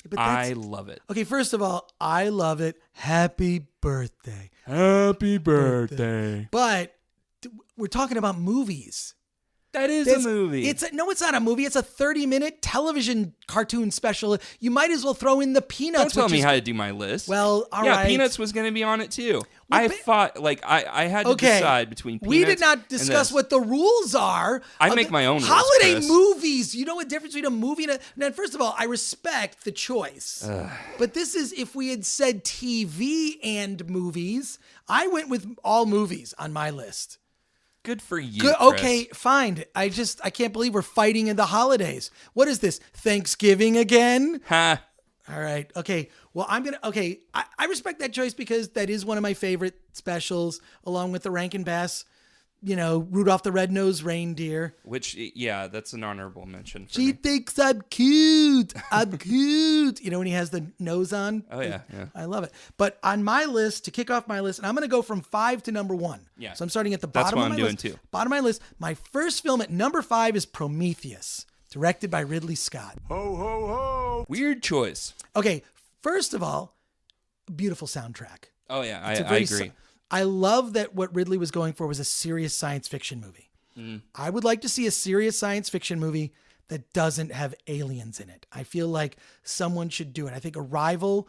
But I love it. Okay, first of all, I love it. Happy birthday. Happy birthday. But we're talking about movies. That is a movie. It's not a movie. It's a 30-minute television cartoon special. You might as well throw in the Peanuts. Don't tell me how to do my list. Well, all yeah, right. Peanuts was going to be on it too. I had to decide between Peanuts. We did not discuss what the rules are. I make my own rules, holiday Chris. movies. You know what difference between a movie and now, first of all, I respect the choice. But this is if we had said TV and movies. I went with all movies on my list. Good for you. Good. Chris. Okay, fine. I can't believe we're fighting in the holidays. What is this? Thanksgiving again? Ha. All right. Okay. Well, I respect that choice because that is one of my favorite specials, along with the Rankin Bass, Rudolph the Red-Nosed Reindeer. Which, yeah, that's an honorable mention for She me. thinks I'm cute. I'm cute. When he has the nose on. Oh, yeah. I love it. But on my list, to kick off my list, and I'm going to go from 5 to number 1. Yeah. So I'm starting at the bottom of my list. That's what I'm doing, too. Bottom of my list. My first film at number 5 is Prometheus, directed by Ridley Scott. Ho, ho, ho! Weird choice. Okay. First of all, beautiful soundtrack. Oh, yeah. I It's a very agree. I love that what Ridley was going for was a serious science fiction movie. I would like to see a serious science fiction movie that doesn't have aliens in it. I feel like someone should do it. I think Arrival,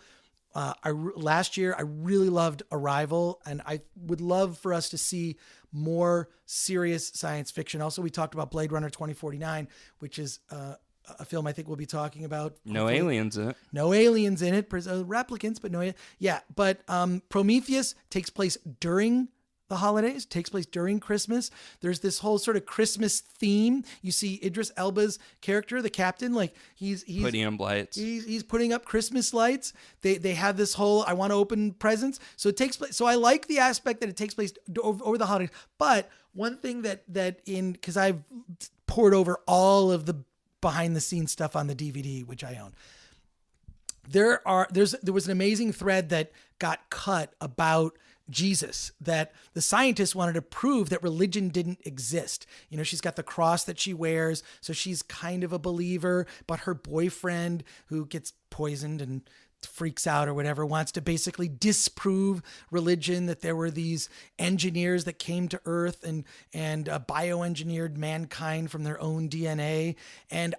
last year, I really loved Arrival, and I would love for us to see more serious science fiction. Also, we talked about Blade Runner 2049, which is a film I think we'll be talking about. No hopefully. aliens in it. No aliens in it. Replicants, but no. Yeah, but Prometheus takes place during the holidays, takes place during Christmas. There's this whole sort of Christmas theme. You see Idris Elba's character, the captain, like he's Putting up lights. He's putting up Christmas lights. They have this whole I want to open presents. So it takes place. So I like the aspect that it takes place over the holidays. But one thing because I've poured over all of the behind the scenes stuff on the DVD, which I own. There was an amazing thread that got cut about Jesus, that the scientists wanted to prove that religion didn't exist. She's got the cross that she wears, so she's kind of a believer, but her boyfriend, who gets poisoned and freaks out or whatever, wants to basically disprove religion, that there were these engineers that came to Earth and bioengineered mankind from their own DNA. And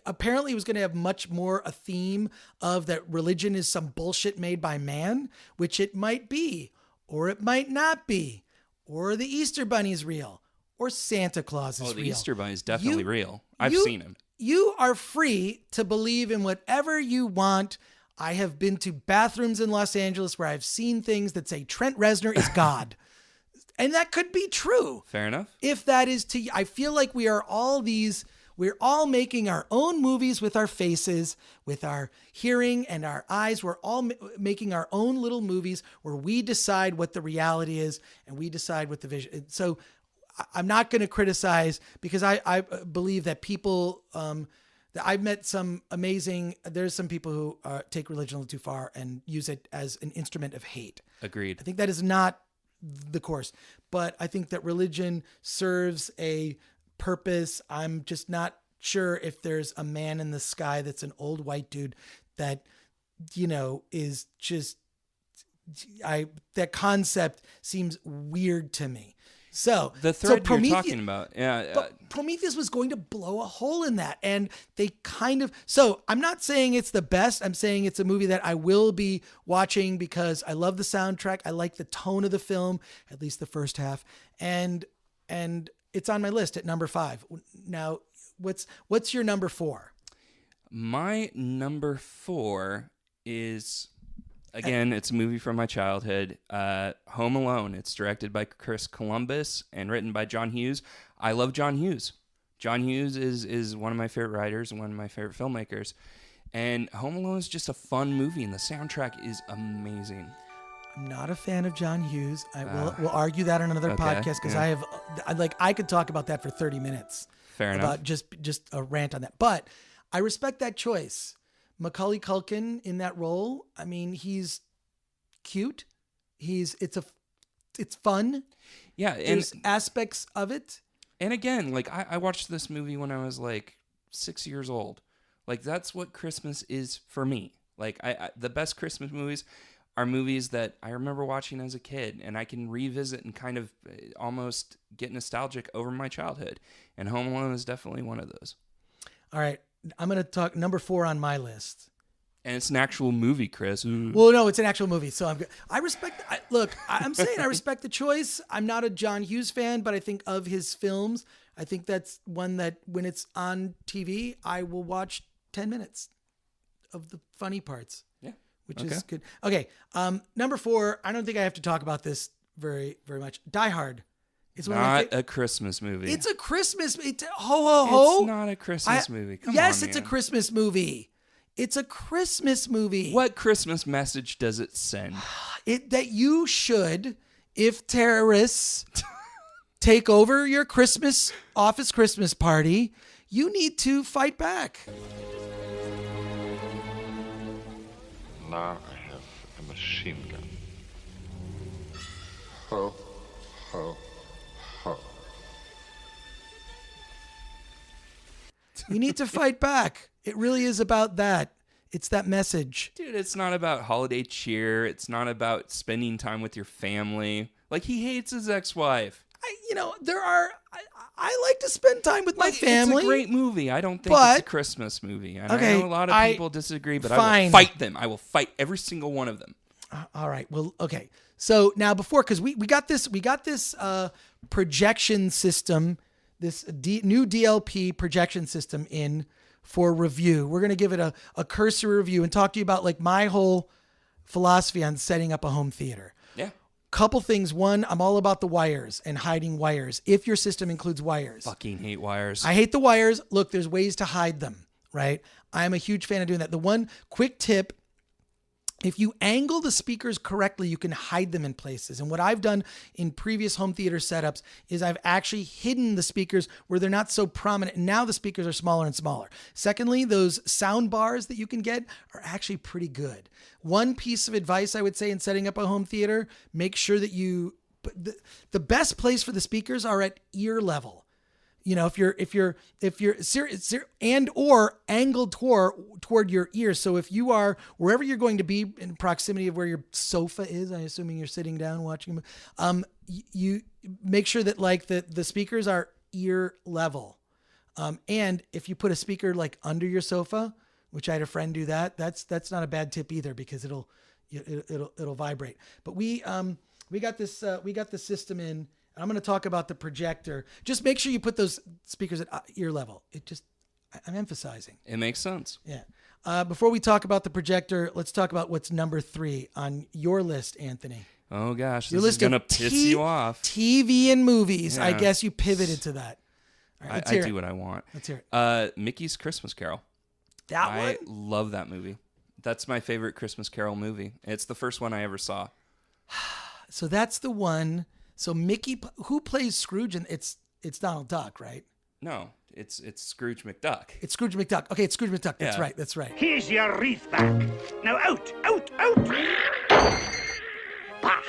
apparently it was going to have much more a theme of that religion is some bullshit made by man, which it might be, or it might not be, or the Easter Bunny's real, or Santa Claus is real. Oh, the Easter Bunny is definitely real. I've seen him. You are free to believe in whatever you want. I have been to bathrooms in Los Angeles where I've seen things that say Trent Reznor is God. And that could be true. Fair enough. If that is I feel like we're all making our own movies with our faces, with our hearing and our eyes. We're all making our own little movies where we decide what the reality is and we decide what the vision. So I'm not going to criticize because I believe that people, that I've met some amazing, there's some people who take religion a little too far and use it as an instrument of hate. Agreed. I think that is not the course, but I think that religion serves a purpose. I'm just not sure if there's a man in the sky that's an old white dude that, is just, that concept seems weird to me. So the thread you're talking about, but Prometheus was going to blow a hole in that, and they kind of. So I'm not saying it's the best. I'm saying it's a movie that I will be watching because I love the soundtrack. I like the tone of the film, at least the first half, and it's on my list at number 5. Now, what's your number 4? My number 4 is. Again, it's a movie from my childhood, Home Alone. It's directed by Chris Columbus and written by John Hughes. I love John Hughes. John Hughes is one of my favorite writers and one of my favorite filmmakers. And Home Alone is just a fun movie, and the soundtrack is amazing. I'm not a fan of John Hughes. We'll argue that on another podcast because I could talk about that for 30 minutes. Fair enough. About just a rant on that. But I respect that choice. Macaulay Culkin in that role. I mean, he's cute. It's fun. Yeah. There's aspects of it. And again, like I watched this movie when I was like 6 years old. Like that's what Christmas is for me. Like the best Christmas movies are movies that I remember watching as a kid and I can revisit and kind of almost get nostalgic over my childhood. And Home Alone is definitely one of those. All right. I'm going to talk number 4 on my list. And it's an actual movie, Chris. Ooh. Well, no, it's an actual movie. So I'm good. I'm saying I respect the choice. I'm not a John Hughes fan, but I think of his films. I think that's one that when it's on TV, I will watch 10 minutes of the funny parts. Yeah. Which is good. Okay. Number 4, I don't think I have to talk about this very, very much. Die Hard. It's not a Christmas movie. It's a Christmas. Ho, ho, ho. It's not a Christmas movie. Come on, yes, it's man. a Christmas movie. It's a Christmas movie. What Christmas message does it send? That you should, if terrorists take over your office Christmas party, you need to fight back. Now I have a machine gun. Ho, ho, ho. You need to fight back. It really is about that. It's that message. Dude, it's not about holiday cheer. It's not about spending time with your family. Like, he hates his ex-wife. I like to spend time with my family. It's a great movie. I don't think it's a Christmas movie. And I know a lot of people disagree, but I will fight them. I will fight every single one of them. All right. Well, okay. So now because we got this projection system, this new DLP projection system in for review. We're going to give it a cursory review and talk to you about like my whole philosophy on setting up a home theater. Yeah. Couple things. One, I'm all about the wires and hiding wires. If your system includes wires. Fucking hate wires. I hate the wires. Look, there's ways to hide them, right? I'm a huge fan of doing that. The one quick tip, if you angle the speakers correctly, you can hide them in places. And what I've done in previous home theater setups is I've actually hidden the speakers where they're not so prominent. And now the speakers are smaller and smaller. Secondly, those sound bars that you can get are actually pretty good. One piece of advice I would say in setting up a home theater, make sure that the best place for the speakers are at ear level. You know, if you're and or angled toward your ears. So if you are wherever you're going to be in proximity of where your sofa is, I'm assuming you're sitting down watching. You make sure that like the speakers are ear level. And if you put a speaker like under your sofa, which I had a friend do that's not a bad tip either because it'll vibrate. But we got this system in. I'm going to talk about the projector. Just make sure you put those speakers at ear level. I'm emphasizing. It makes sense. Yeah. Before we talk about the projector, let's talk about what's number 3 on your list, Anthony. Oh gosh, this is going to piss you off. TV and movies. Yeah. I guess you pivoted to that. All right, I do what I want. Let's hear it. Mickey's Christmas Carol. I love that movie. That's my favorite Christmas Carol movie. It's the first one I ever saw. So that's the one So Mickey, who plays Scrooge? And it's Donald Duck, right? No, it's Scrooge McDuck. It's Scrooge McDuck. Okay, it's Scrooge McDuck. That's Yeah. right. That's right. Here's your wreath back. Now out, out, out! Bah!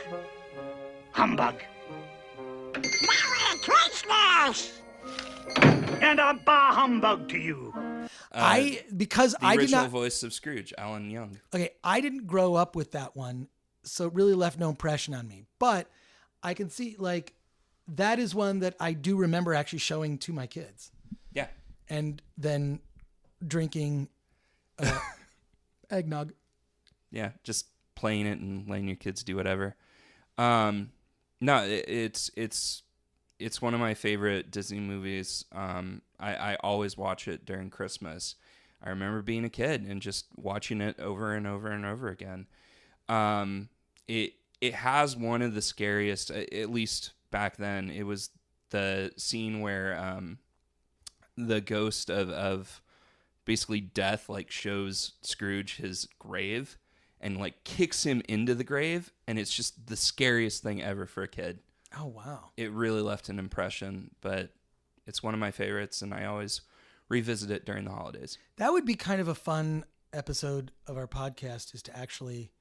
Humbug! Merry Christmas! And a bah humbug to you. Because The I did original not. voice of Scrooge, Alan Young. Okay, I didn't grow up with that one, so it really left no impression on me. But I can see like that is one that I do remember actually showing to my kids, Yeah. and then drinking eggnog. Yeah, just playing it and letting your kids do whatever. No, it's one of my favorite Disney movies. I always watch it during Christmas. I remember being a kid and just watching it over and over and over again. It has one of the scariest, at least back then. It was the scene where the ghost of basically death like shows Scrooge his grave and like kicks him into the grave, and it's just the scariest thing ever for a kid. Oh wow! It really left an impression, but it's one of my favorites, and I always revisit it during the holidays. That would be kind of a fun episode of our podcast, is to actually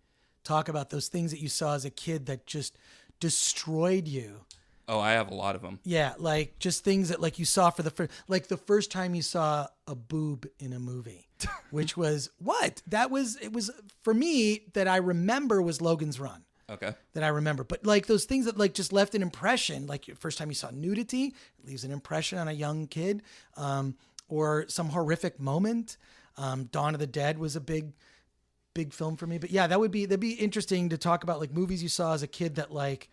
talk about those things that you saw as a kid that just destroyed you. Oh, I have a lot of them. Yeah, like just things that like you saw for the first, like the first time you saw a boob in a movie, which was what? It was for me that I remember was Logan's Run. Okay. That I remember, but like those things that like just left an impression, like your first time you saw nudity, it leaves an impression on a young kid, or some horrific moment. Dawn of the Dead was a big film for me, but yeah, that'd be interesting to talk about like movies you saw as a kid that like.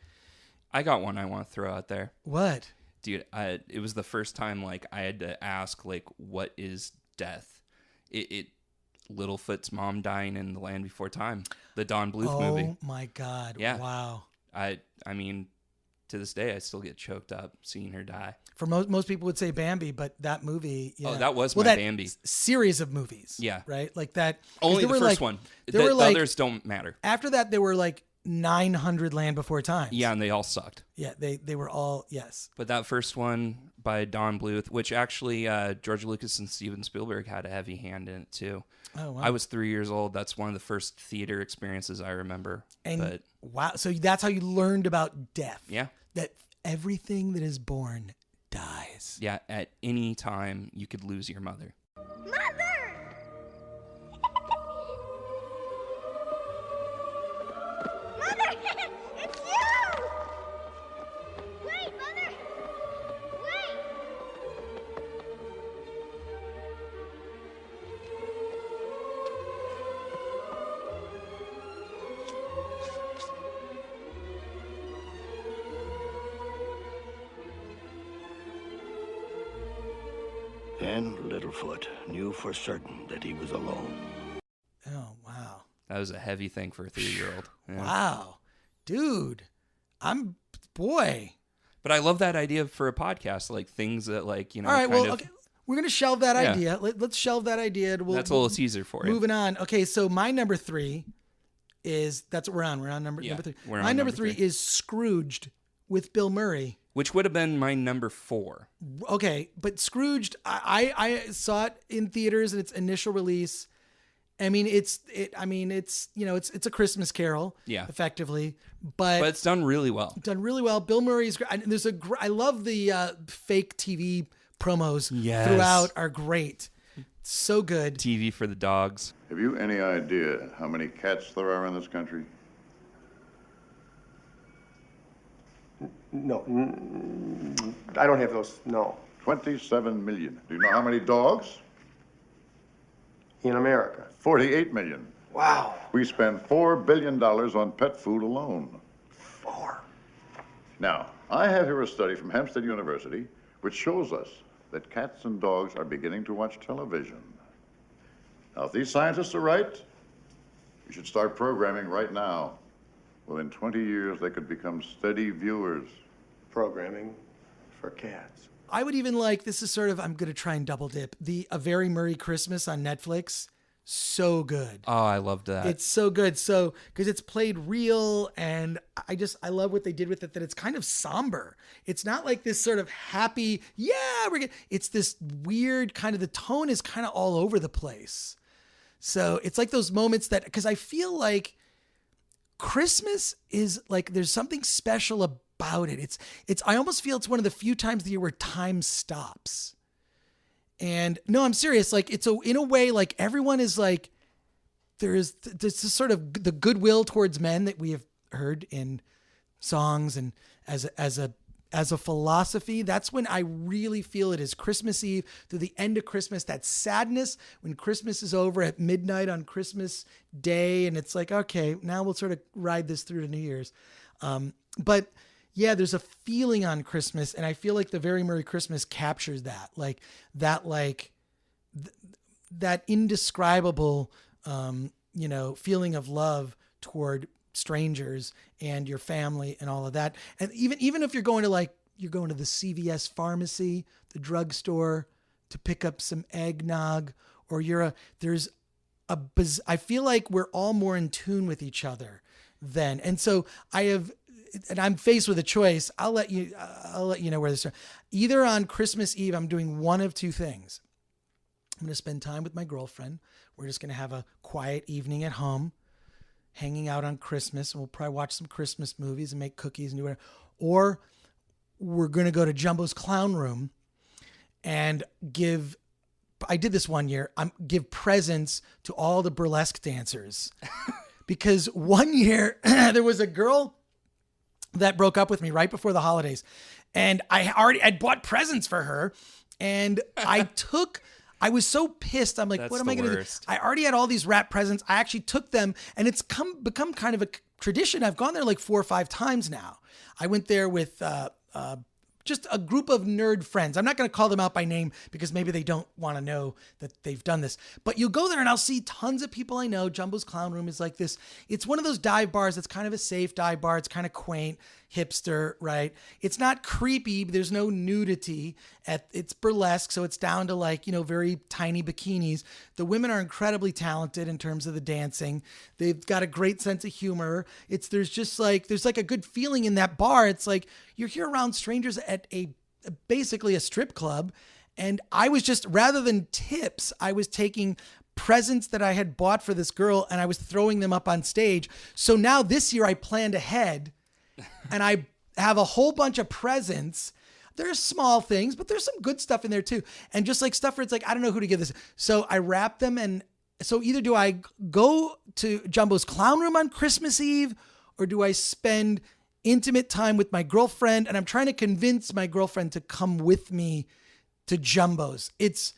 I got one I want to throw out there. What? Dude, it was the first time like I had to ask like, what is death? Littlefoot's mom dying in The Land Before Time, the Don Bluth movie. Oh my God! Yeah. Wow. I mean, to this day, I still get choked up seeing her die. For most people would say Bambi, but that movie. Yeah. Oh, that was well, my that Bambi. Series of movies. Yeah. Right. Like that. Only the first like, one. There were the like others don't matter. After that, there were like 900 Land Before Times. Yeah, and they all sucked. Yeah, they were all yes. But that first one by Don Bluth, which actually George Lucas and Steven Spielberg had a heavy hand in it too. Oh wow! I was 3 years old. That's one of the first theater experiences I remember. And wow, so that's how you learned about death. Yeah. That everything that is born dies. Yeah, at any time you could lose your mother. Mother! Mother! It's you! Wait, Mother! Wait! Then Littlefoot knew for certain that he was alone. Oh wow! That was a heavy thing for a 3-year-old. Yeah. Wow, dude, boy. But I love that idea for a podcast, like things that like, you know, All right, kind well, of, okay. We're gonna shelve that Yeah. idea. Let's shelve that idea. That's a little teaser for you. Moving on. Okay, so my number 3 is that's what we're on. We're on number 3. we're My on number number 3 3. is Scrooged with Bill Murray. Which would have been my number 4. Okay, but Scrooged, I saw it in theaters in its initial release. I mean, it's you know, it's a Christmas Carol, Yeah. effectively, but But it's done really well. done really well. Bill Murray's great. I love the fake TV promos Yes. throughout are great. So good. TV for the dogs. Have you any idea how many cats there are in this country? No, I don't have those, no. 27 million. Do you know how many dogs? In America. 48 million. Wow. We spend $4 billion on pet food alone. 4. Now, I have here a study from Hampstead University which shows us that cats and dogs are beginning to watch television. Now, if these scientists are right, we should start programming right now. Within 20 years, they could become steady viewers. Programming for cats. I would even like, this is sort of, I'm going to try and double dip, A Very Murray Christmas on Netflix. so good. Oh, I loved that. It's so good. So, because it's played real, and I love what they did with it, that it's kind of somber. It's not like this sort of happy, it's this weird kind of, the tone is kind of all over the place. So it's like those moments that, because I feel like Christmas is like, there's something special about it. I almost feel it's one of the few times of the year where time stops. And no, I'm serious. Like, in a way, like everyone is like, there's this sort of the goodwill towards men that we have heard in songs and as a philosophy. That's when I really feel it is Christmas Eve through the end of Christmas, that sadness when Christmas is over at midnight on Christmas Day. And it's like, okay, now we'll sort of ride this through to New Year's. But yeah, there's a feeling on Christmas, and I feel like the Very Merry Christmas captures that, that indescribable, feeling of love toward strangers and your family and all of that. And even if you're going to the CVS pharmacy, the drugstore to pick up some eggnog, or I feel like we're all more in tune with each other then. And so I'm faced with a choice. I'll let you know where this is. Either on Christmas Eve, I'm doing one of two things. I'm going to spend time with my girlfriend. We're just going to have a quiet evening at home, hanging out on Christmas, and we'll probably watch some Christmas movies and make cookies and do whatever. Or we're going to go to Jumbo's Clown Room and I did this one year, give presents to all the burlesque dancers. Because one year there was a girl that broke up with me right before the holidays, and I'd bought presents for her, and I was so pissed. I'm like, That's what am I going to do? I already had all these wrap presents. I actually took them, and it's become kind of a tradition. I've gone there like 4 or 5 times now. I went there with just a group of nerd friends. I'm not going to call them out by name because maybe they don't want to know that they've done this. But you'll go there and I'll see tons of people I know. Jumbo's Clown Room is like this. It's one of those dive bars that's kind of a safe dive bar. It's kind of quaint, hipster, right? It's not creepy. There's no nudity. It's burlesque, so it's down to very tiny bikinis. The women are incredibly talented in terms of the dancing. They've got a great sense of humor. There's a good feeling in that bar. It's like you're here around strangers at basically a strip club. And I was just, rather than tips, I was taking presents that I had bought for this girl and I was throwing them up on stage. So now this year I planned ahead and I have a whole bunch of presents. There's small things, but there's some good stuff in there too. And just like stuff where it's like, I don't know who to give this. So I wrap them. And so either do I go to Jumbo's Clown Room on Christmas Eve, or do I spend intimate time with my girlfriend? And I'm trying to convince my girlfriend to come with me to Jumbo's. Because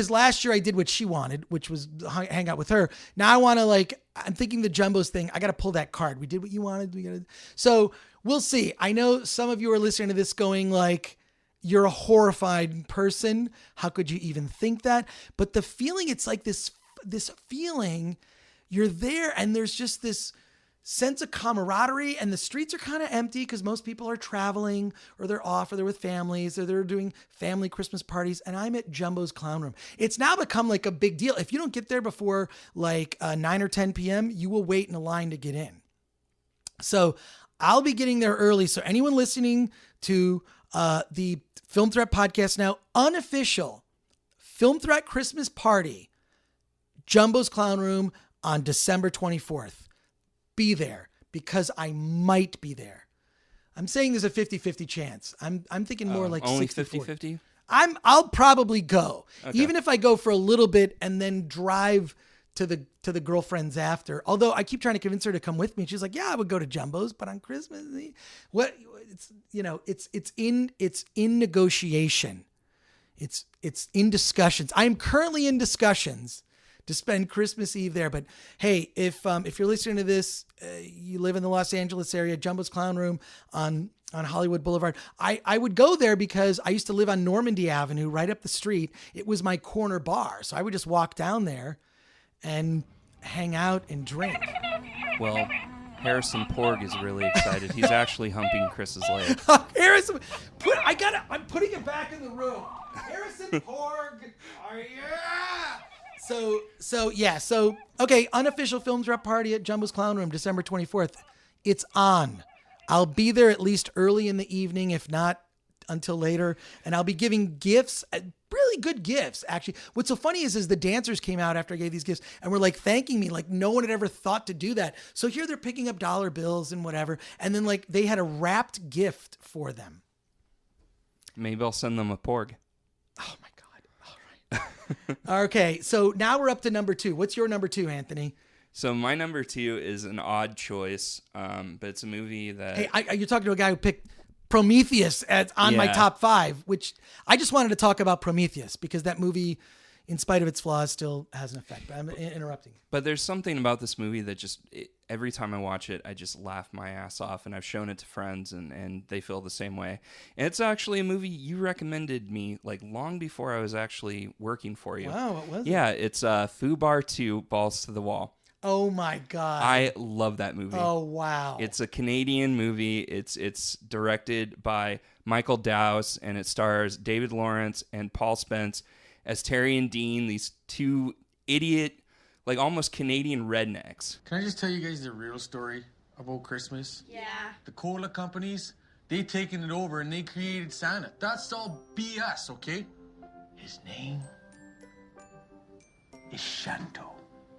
last year I did what she wanted, which was hang out with her. Now I want to I'm thinking the Jumbo's thing. I got to pull that card. We did what you wanted. So we'll see. I know some of you are listening to this going you're a horrified person. How could you even think that? But the feeling, it's like this feeling, you're there and there's just this sense of camaraderie, and the streets are kind of empty because most people are traveling or they're off or they're with families or they're doing family Christmas parties. And I'm at Jumbo's Clown Room. It's now become a big deal. If you don't get there before 9 or 10 p.m., you will wait in a line to get in. So I'll be getting there early. So anyone listening to the Film Threat podcast now, unofficial Film Threat Christmas party, Jumbo's Clown Room on December 24th. Be there, because I might be there. I'm saying there's a 50-50 chance. I'm thinking more like only 60-40. I'll probably go. Okay. Even if I go for a little bit and then drive to the girlfriend's after. Although I keep trying to convince her to come with me. She's like, yeah, I would go to Jumbo's, but on Christmas, it's in negotiation. It's in discussions. I'm currently in discussions to spend Christmas Eve there. But hey, if you're listening to this, you live in the Los Angeles area, Jumbo's Clown Room on Hollywood Boulevard. I would go there because I used to live on Normandy Avenue right up the street. It was my corner bar. So I would just walk down there and hang out and drink. Well, Harrison Porg is really excited. He's actually humping Chris's leg. Harrison, I'm putting it back in the room. Harrison Porg, yeah. So okay, unofficial films rep party at Jumbo's Clown Room, December 24th. It's on. I'll be there at least early in the evening, if not until later, and I'll be giving gifts, really good gifts, actually. What's so funny is the dancers came out after I gave these gifts and were like thanking me, like no one had ever thought to do that. So here they're picking up dollar bills and whatever, and then like they had a wrapped gift for them. Maybe I'll send them a porg. Oh my God. All right. Okay, so now we're up to number 2. What's your number 2, Anthony? So my number 2 is an odd choice, but it's a movie that... Hey, you're talking to a guy who picked Prometheus on my top 5, which I just wanted to talk about Prometheus because that movie, in spite of its flaws, still has an effect. But I'm interrupting. But there's something about this movie that just, every time I watch it, I just laugh my ass off. And I've shown it to friends and they feel the same way. And it's actually a movie you recommended me like long before I was actually working for you. Wow, what was it? Yeah, it's Fubar 2, Balls to the Wall. Oh my God. I love that movie. Oh wow. It's a Canadian movie. It's directed by Michael Dowse and it stars David Lawrence and Paul Spence as Terry and Dean, these two idiot, like almost Canadian rednecks. Can I just tell you guys the real story about Christmas? Yeah. The cola companies, they taken it over and they created Santa. That's all BS, okay? His name is Shanto.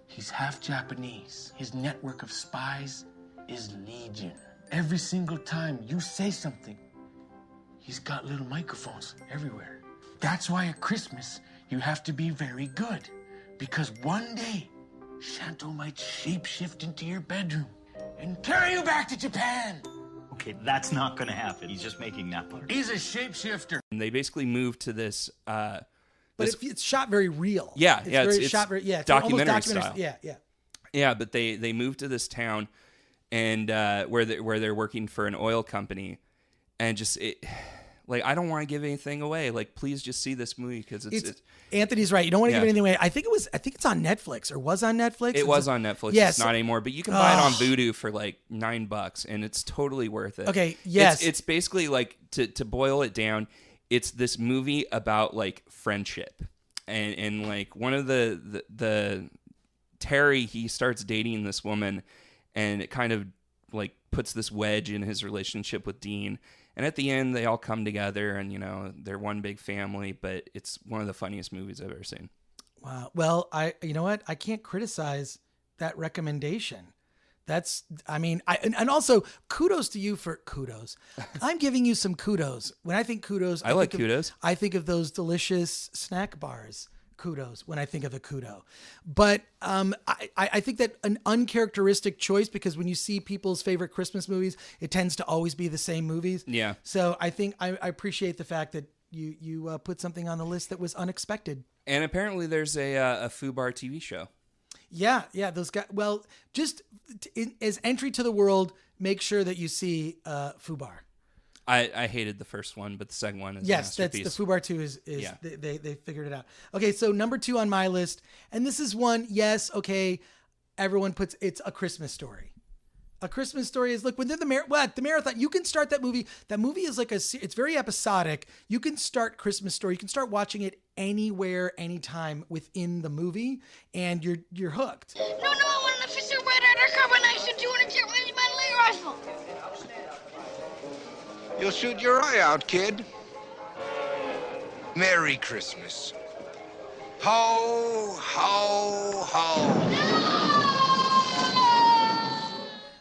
He's half Japanese. His network of spies is Legion. Every single time you say something, he's got little microphones everywhere. That's why at Christmas, you have to be very good. Because one day, Shanto might shapeshift into your bedroom and carry you back to Japan. Okay, that's not gonna happen. He's just making that part. He's a shapeshifter. And they basically moved to this... But it's shot very real. Yeah, it's shot very documentary style. Yeah. Yeah, but they moved to this town, and where they're working for an oil company, and just I don't want to give anything away. Like, please just see this movie because it's Anthony's right. You don't want to give anything away. I think it's on Netflix or was on Netflix. It was on Netflix. Yes. It's not anymore, but you can buy it on Vudu for like $9, and it's totally worth it. Okay. Yes. It's basically like to boil it down. It's this movie about like friendship, and like one of the Terry, he starts dating this woman, and it kind of like puts this wedge in his relationship with Dean. And at the end, they all come together, and they're one big family. But it's one of the funniest movies I've ever seen. Wow. Well, you know what? I can't criticize that recommendation. And also kudos to you for kudos. I'm giving you some kudos. When I think kudos, I like kudos. I think of those delicious snack bars. Kudos when I think of a kudo. But I think that an uncharacteristic choice, because when you see people's favorite Christmas movies, it tends to always be the same movies. Yeah. So I think I appreciate the fact that you put something on the list that was unexpected. And apparently there's a Fubar TV show. Yeah, those guys. Well, just as entry to the world, make sure that you see Fubar. I hated the first one, but the second one is a masterpiece. That's the Fubar 2 is yeah. They figured it out. Okay, so number 2 on my list, and this is one, yes, okay, everyone puts, it's A Christmas Story. A Christmas Story is, look, when they're the marathon, you can start that movie. That movie is like it's very episodic. You can start Christmas Story. You can start watching it anywhere, anytime within the movie, and you're hooked. No, I want an officer red undercover knife and 200 jet my rifle. You'll shoot your eye out, kid. Merry Christmas. Ho, ho, ho.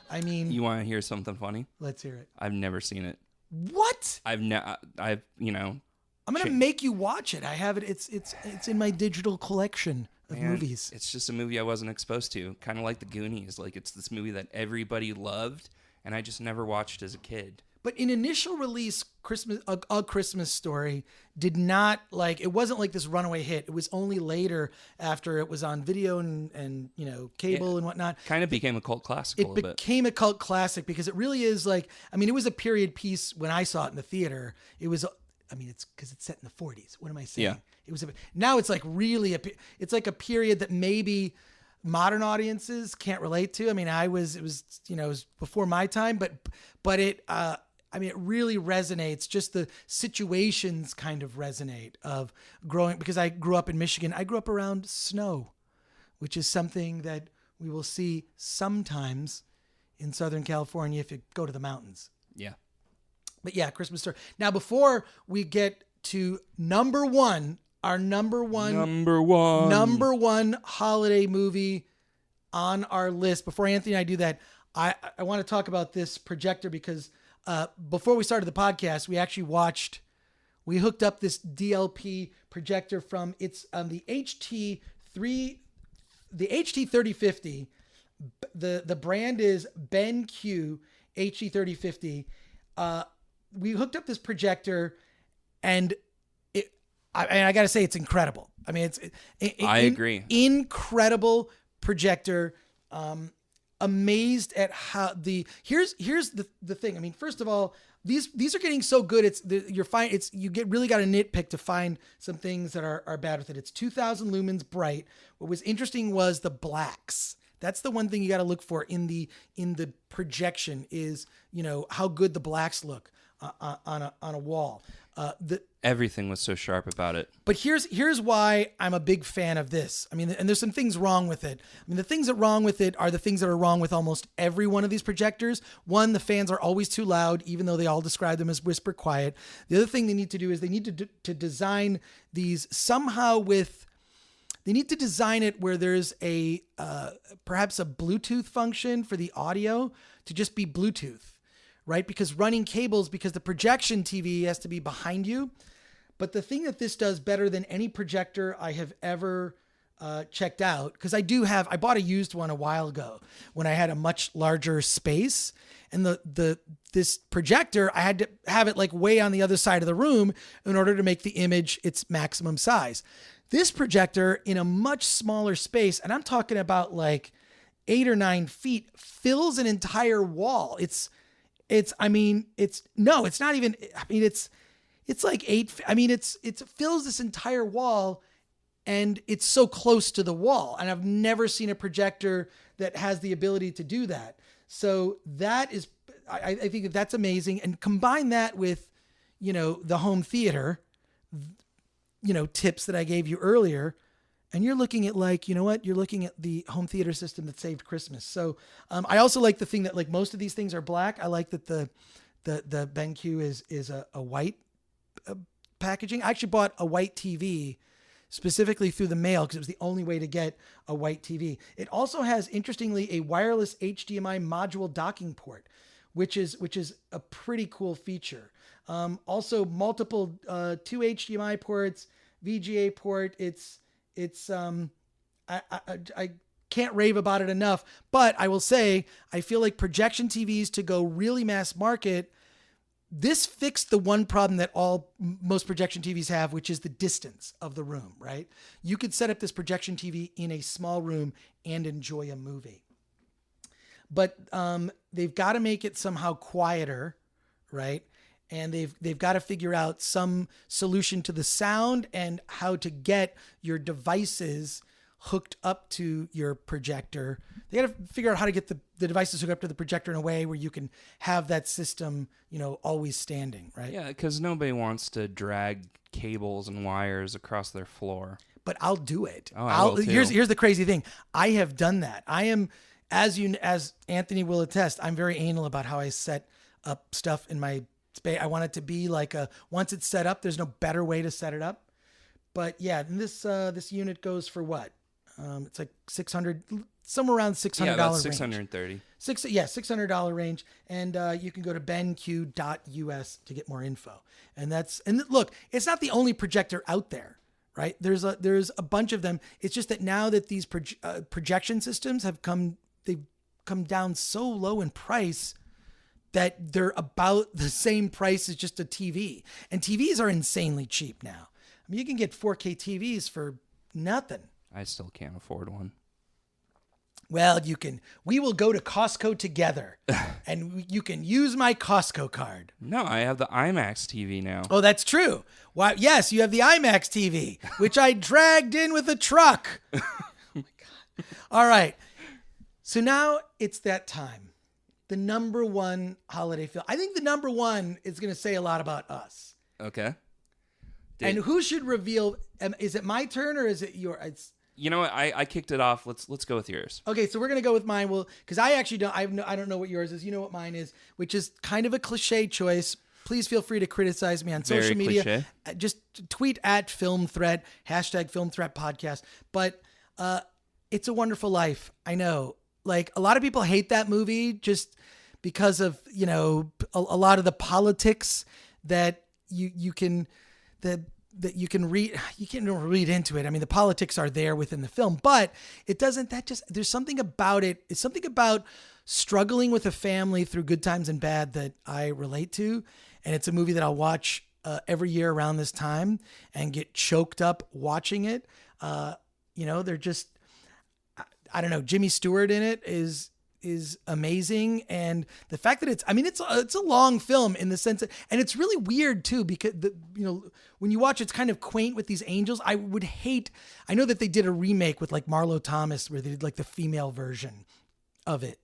I mean, you want to hear something funny? Let's hear it. I've never seen it. What? I'm gonna make you watch it. I have it. It's in my digital collection of movies. It's just a movie I wasn't exposed to. Kind of like The Goonies. Like, it's this movie that everybody loved, and I just never watched as a kid. But in initial release, A Christmas Story did not it wasn't like this runaway hit. It was only later, after it was on video and cable and whatnot. Kind of became a cult classic. It became a cult classic because it really is it was a period piece when I saw it in the theater. It was, it's because it's set in the 40s. What am I saying? Yeah. Now it's like really it's like a period that maybe modern audiences can't relate to. It was before my time, but it really resonates. Just the situations kind of resonate of growing, because I grew up in Michigan. I grew up around snow. which is something that we will see sometimes in Southern California if you go to the mountains. Yeah. But yeah, Christmas Story. Now, before we get to number one holiday movie on our list, before Anthony and I do that, I want to talk about this projector because before we started the podcast, we hooked up this DLP projector from the HT3050. The brand is BenQ HT3050. We hooked up this projector, and I got to say it's incredible. I mean, I agree. Incredible projector. Amazed at how here's the thing. I mean, first of all, these are getting so good. You really got to nitpick to find some things that are bad with it. It's 2000 lumens bright. What was interesting was the blacks. That's the one thing you got to look for in the projection is, how good the blacks look on a wall. Everything was so sharp about it. But here's why I'm a big fan of this. I mean, and there's some things wrong with it. I mean, the things that are wrong with it are the things that are wrong with almost every one of these projectors. One, the fans are always too loud, even though they all describe them as whisper quiet. The other thing they need to do is they need to design these somehow they need to design it where there's perhaps a Bluetooth function for the audio to just be Bluetooth, right? Because the projection TV has to be behind you. But the thing that this does better than any projector I have ever checked out, because I bought a used one a while ago when I had a much larger space, and this projector, I had to have it like way on the other side of the room in order to make the image its maximum size. This projector in a much smaller space, and I'm talking about like 8 or 9 feet, fills an entire wall. It's like 8. I mean, it fills this entire wall, and it's so close to the wall. And I've never seen a projector that has the ability to do that. So that is, I think that's amazing. And combine that with, the home theater, tips that I gave you earlier, and you're looking at you're looking at the home theater system that saved Christmas. So I also like the thing that like most of these things are black. I like that the BenQ is a white packaging. I actually bought a white TV specifically through the mail because it was the only way to get a white TV. It also has, interestingly, a wireless HDMI module docking port, which is a pretty cool feature. Also multiple 2 HDMI ports, VGA port. I can't rave about it enough, but I will say I feel like projection TVs to go really mass market, this fixed the one problem that most projection TVs have, which is the distance of the room, right? You could set up this projection TV in a small room and enjoy a movie. But they've got to make it somehow quieter, right? And they've got to figure out some solution to the sound and how to get your devices hooked up to your projector. They got to figure out how to get the devices hooked up to the projector in a way where you can have that system, always standing, right? Yeah, because nobody wants to drag cables and wires across their floor. But I'll do it. Oh, I will too. Here's the crazy thing. I have done that. I am, as Anthony will attest, I'm very anal about how I set up stuff in my space. I want it to be like once it's set up, there's no better way to set it up. But yeah, this unit goes for what? It's like $600, somewhere around $600. Yeah, that's $630. $600 range, and you can go to benq.us to get more info. And look, it's not the only projector out there, right? There's a bunch of them. It's just that now that these projection systems they've come down so low in price that they're about the same price as just a TV. And TVs are insanely cheap now. I mean, you can get 4K TVs for nothing. I still can't afford one. Well, you can. We will go to Costco together, and you can use my Costco card. No, I have the IMAX TV now. Oh, that's true. Why? Yes, you have the IMAX TV, which I dragged in with a truck. Oh my God! All right, so now it's that time. The number one holiday film. I think the number one is going to say a lot about us. Okay. And who should reveal? Is it my turn or is it your? You know what? I kicked it off. Let's go with yours. Okay, so we're gonna go with mine. Well, because I actually don't. I don't know what yours is. You know what mine is, which is kind of a cliche choice. Please feel free to criticize me on social media. Cliche. Just tweet at Film Threat, #Film Threat Podcast. But It's a Wonderful Life. I know, like a lot of people hate that movie just because of a lot of the politics that you can read. You can't read into it. I mean, the politics are there within the film, but it doesn't. There's something about it. It's something about struggling with a family through good times and bad that I relate to. And it's a movie that I'll watch every year around this time and get choked up watching it. They're just, I don't know. Jimmy Stewart in it is amazing. And the fact that it's a long film in the sense that, and it's really weird too, because when you watch, it's kind of quaint with these angels. I know that they did a remake with like Marlo Thomas where they did like the female version of it,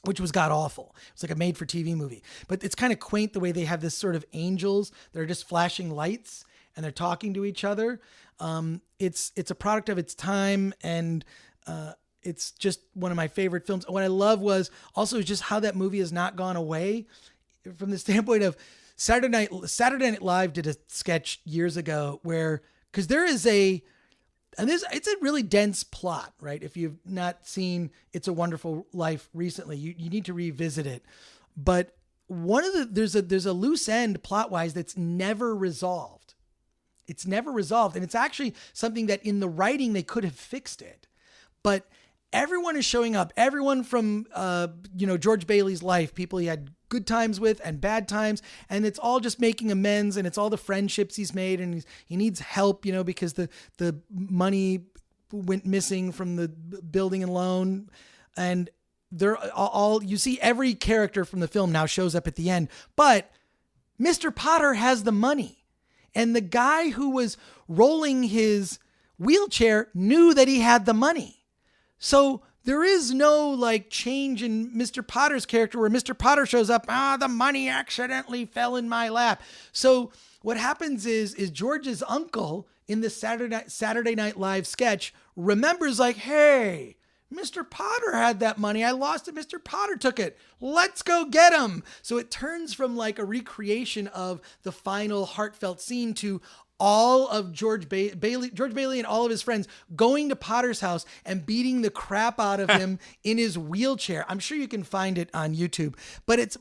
which was god awful. It's like a made for TV movie, but it's kind of quaint the way they have this sort of angels that are just flashing lights and they're talking to each other. It's a product of its time, and it's just one of my favorite films. What I love was also just how that movie has not gone away from the standpoint of Saturday Night Live did a sketch years ago where, because it's a really dense plot, right? If you've not seen It's a Wonderful Life recently, you need to revisit it. But there's a loose end plot wise that's never resolved. It's never resolved. And it's actually something that in the writing, they could have fixed it. But everyone is showing up. Everyone from, George Bailey's life, people he had good times with and bad times. And it's all just making amends, and it's all the friendships he's made, and he needs help, because the money went missing from the building and loan. And they're all, you see every character from the film now shows up at the end, but Mr. Potter has the money, and the guy who was rolling his wheelchair knew that he had the money. So there is no like change in Mr. Potter's character where Mr. Potter shows up, the money accidentally fell in my lap. So what happens is George's uncle in the Saturday Night Live sketch remembers like, hey, Mr. Potter had that money. I lost it. Mr. Potter took it. Let's go get him. So it turns from like a recreation of the final heartfelt scene to all of George Bailey and all of his friends going to Potter's house and beating the crap out of him in his wheelchair. I'm sure you can find it on YouTube, but it's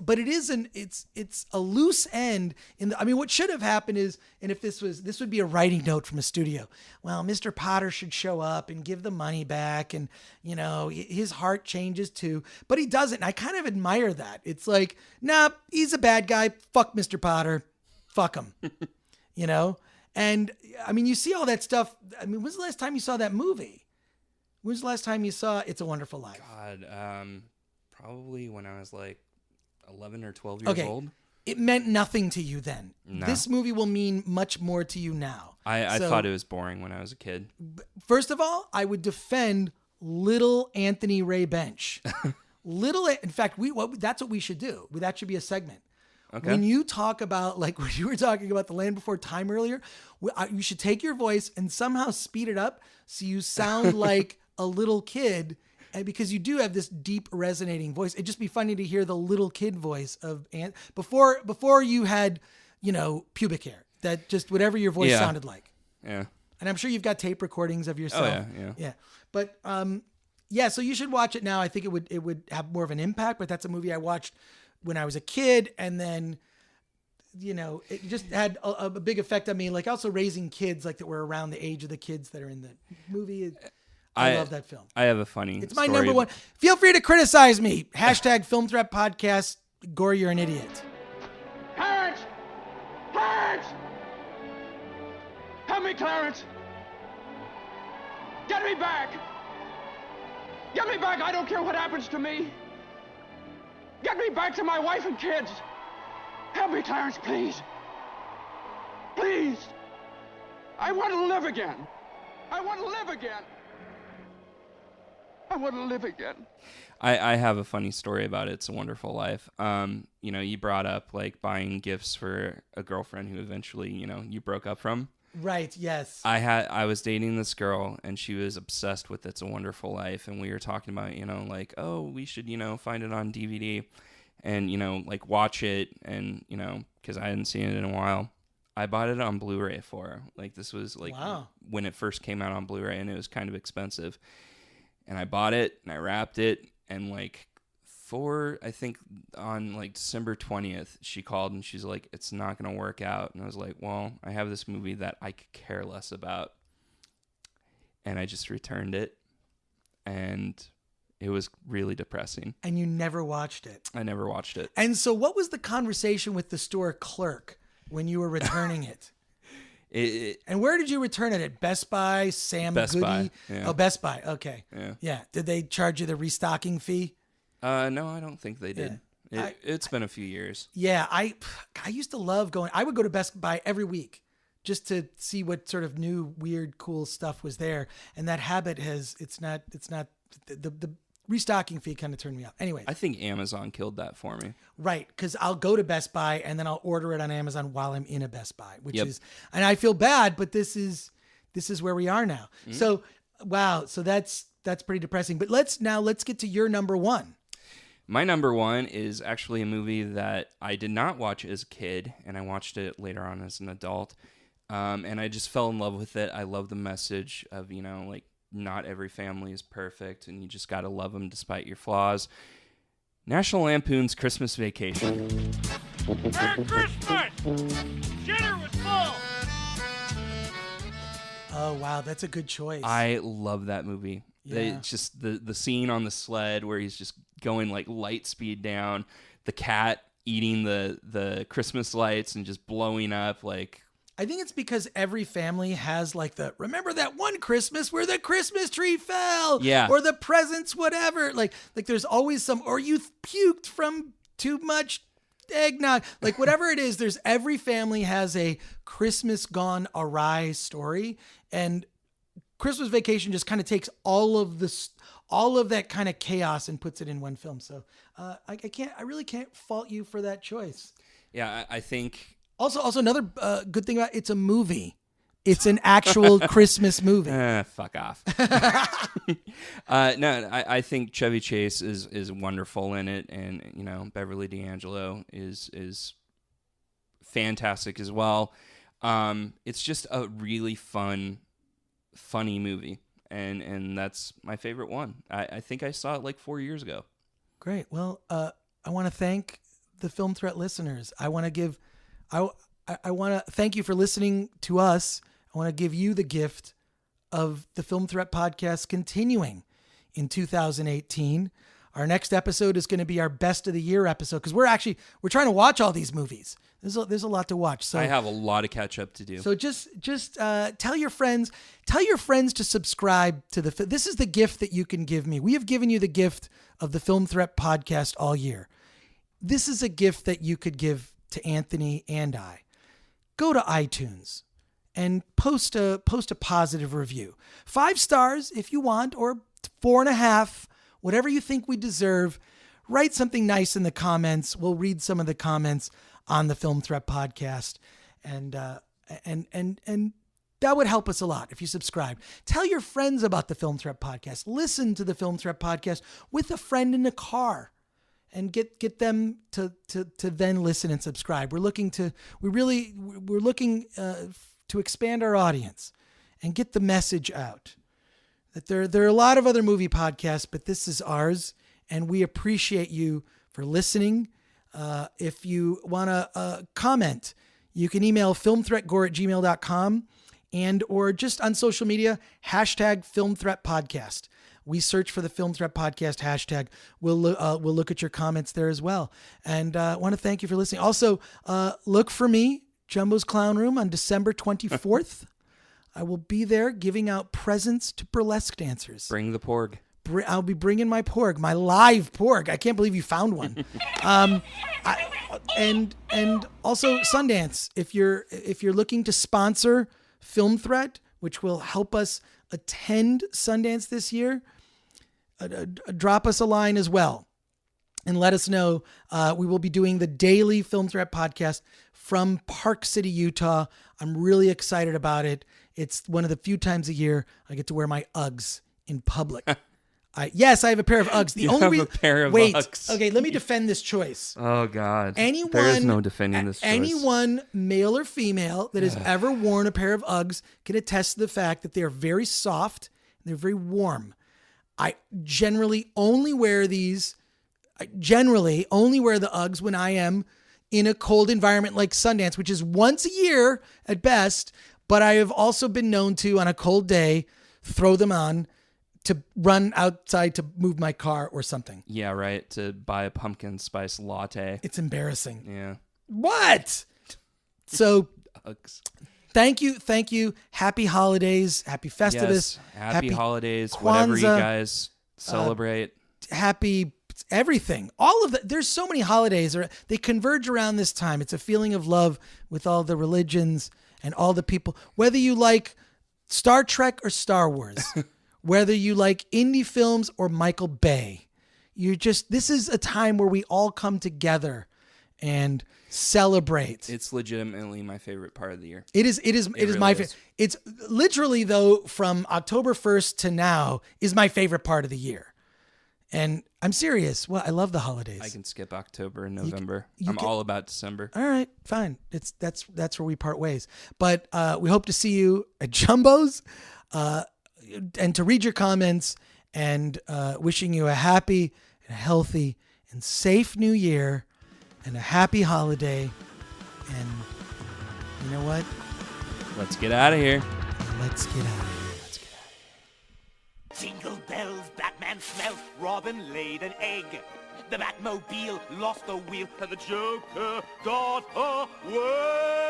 a loose end what should have happened is, and if this would be a writing note from a studio. Well, Mr. Potter should show up and give the money back, and his heart changes too, but he doesn't. And I kind of admire that. It's like, nah, he's a bad guy. Fuck Mr. Potter. Fuck him. And you see all that stuff. When's the last time you saw that movie? When's the last time you saw It's a Wonderful Life? God, probably when I was like 11 or 12 years old. It meant nothing to you then. No. This movie will mean much more to you now. I thought it was boring when I was a kid. First of all, I would defend little Anthony Ray Bench. In fact, that's what we should do. That should be a segment. Okay. When you talk about, like when you were talking about The Land Before Time earlier, you should take your voice and somehow speed it up so you sound like a little kid, and because you do have this deep resonating voice. It'd just be funny to hear the little kid voice of before you had, pubic hair. That just whatever your voice sounded like. Yeah. And I'm sure you've got tape recordings of yourself. Oh, yeah. But so you should watch it now. I think it would have more of an impact, but that's a movie I watched when I was a kid, and then, it just had a big effect on me. Like also raising kids like that were around the age of the kids that are in the movie. I love that film. I have a funny It's my number one. Feel free to criticize me. #Film Threat Podcast. Gore, you're an idiot. Clarence! Clarence! Help me, Clarence! Get me back! Get me back! I don't care what happens to me! Get me back to my wife and kids! Help me, Clarence, please! Please! I want to live again! I want to live again! I want to live again. I have a funny story about It's a Wonderful Life. You brought up like buying gifts for a girlfriend who eventually, you broke up from. Right. Yes. I was dating this girl, and she was obsessed with It's a Wonderful Life, and we were talking about, like, oh, we should, find it on DVD, and like watch it, and because I hadn't seen it in a while. I bought it on Blu-ray for her. Like, this was like when it first came out on Blu-ray, and it was kind of expensive. And I bought it, and I wrapped it, and like I think on like December 20th, she called and she's like, it's not going to work out. And I was like, well, I have this movie that I could care less about. And I just returned it. And it was really depressing. And you never watched it. I never watched it. And so what was the conversation with the store clerk when you were returning it? And where did you return it? At Best Buy, Sam Best Goody? Buy, yeah. Oh, Best Buy. Okay. Yeah. Did they charge you the restocking fee? No, I don't think they did. Yeah. It's been a few years. Yeah, I used to love going. I would go to Best Buy every week just to see what sort of new, weird, cool stuff was there. And that habit it's not the restocking fee kind of turned me off. Anyway, I think Amazon killed that for me. Right, because I'll go to Best Buy and then I'll order it on Amazon while I'm in a Best Buy, which is, and I feel bad, but this is where we are now. Mm-hmm. So, wow, so that's pretty depressing. But let's get to your number one. My number one is actually a movie that I did not watch as a kid, and I watched it later on as an adult. And I just fell in love with it. I love the message of, like, not every family is perfect, and you just got to love them despite your flaws. National Lampoon's Christmas Vacation. Merry Christmas! Dinner was full! Oh, wow, that's a good choice. I love that movie. Yeah. It's just the scene on the sled where he's just going like light speed down, the cat eating the Christmas lights and just blowing up. Like, I think it's because every family has like remember that one Christmas where the Christmas tree fell, or the presents, whatever. Like there's always or you puked from too much eggnog, like whatever it is. There's every family has a Christmas gone awry story, and Christmas Vacation just kind of takes all of that kind of chaos and puts it in one film. So I really can't fault you for that choice. Yeah, I think. Also another good thing about it's a movie. It's an actual Christmas movie. Fuck off. No, I think Chevy Chase is wonderful in it, and Beverly D'Angelo is fantastic as well. It's just a really funny movie, and that's my favorite one. I think I saw it like 4 years ago. Great. Well, I want to thank the Film Threat listeners. I want to thank you for listening to us. I want to give you the gift of the Film Threat podcast continuing in 2018. Our next episode is going to be our best of the year episode, because we're trying to watch all these movies. There's a lot to watch. So I have a lot of catch up to do. So just tell your friends to subscribe to this is the gift that you can give me. We have given you the gift of the Film Threat podcast all year. This is a gift that you could give to Anthony and I. Go to iTunes and post a positive review. 5 stars if you want, or 4.5, whatever you think we deserve. Write something nice in the comments. We'll read some of the comments on the Film Threat podcast, and that would help us a lot if you subscribe. Tell your friends about the Film Threat podcast. Listen to the Film Threat podcast with a friend in the car, and get them to then listen and subscribe. We're looking to expand our audience and get the message out that there are a lot of other movie podcasts, but this is ours, and we appreciate you for listening. If you want to comment, you can email filmthreatgore@gmail.com or just on social media, #FilmThreatPodcast. We search for the Film Threat Podcast hashtag. We'll look at your comments there as well. And I want to thank you for listening. Also, look for me, Jumbo's Clown Room, on December 24th. I will be there giving out presents to burlesque dancers. Bring the porg. I'll be bringing my porg, my live porg. I can't believe you found one. And also Sundance. If you're looking to sponsor Film Threat, which will help us attend Sundance this year, drop us a line as well. and let us know. We will be doing the daily Film Threat podcast from Park City, Utah. I'm really excited about it. It's one of the few times a year I get to wear my Uggs in public. Yes, I have a pair of Uggs. You have a pair of Uggs. Okay, let me defend this choice. Oh, God. Anyone, there is no defending this choice. Anyone, male or female, that has ever worn a pair of Uggs can attest to the fact that they are very soft and they're very warm. I generally only wear the Uggs when I am in a cold environment like Sundance, which is once a year at best. But I have also been known to, on a cold day, throw them on to run outside to move my car or something. Yeah, right. To buy a pumpkin spice latte. It's embarrassing. Yeah. What? So, Uggs. Thank you. Happy holidays. Happy Festivus. Yes, happy holidays. Kwanzaa, whatever you guys celebrate. Happy everything. All of that. There's so many holidays. They converge around this time. It's a feeling of love with all the religions and all the people. Whether you like Star Trek or Star Wars. Whether you like indie films or Michael Bay, this is a time where we all come together and celebrate. It's legitimately my favorite part of the year. It is really my favorite. It's literally, though, from October 1st to now is my favorite part of the year. And I'm serious. Well, I love the holidays. I can skip October and November. I'm all about December. All right, fine. That's where we part ways. But we hope to see you at Jumbo's. And to read your comments, and wishing you a happy and healthy and safe new year and a happy holiday. And you know what? Let's get out of here. Let's get out of here. Jingle bells, Batman smelt, Robin laid an egg. The Batmobile lost the wheel, and the Joker got away.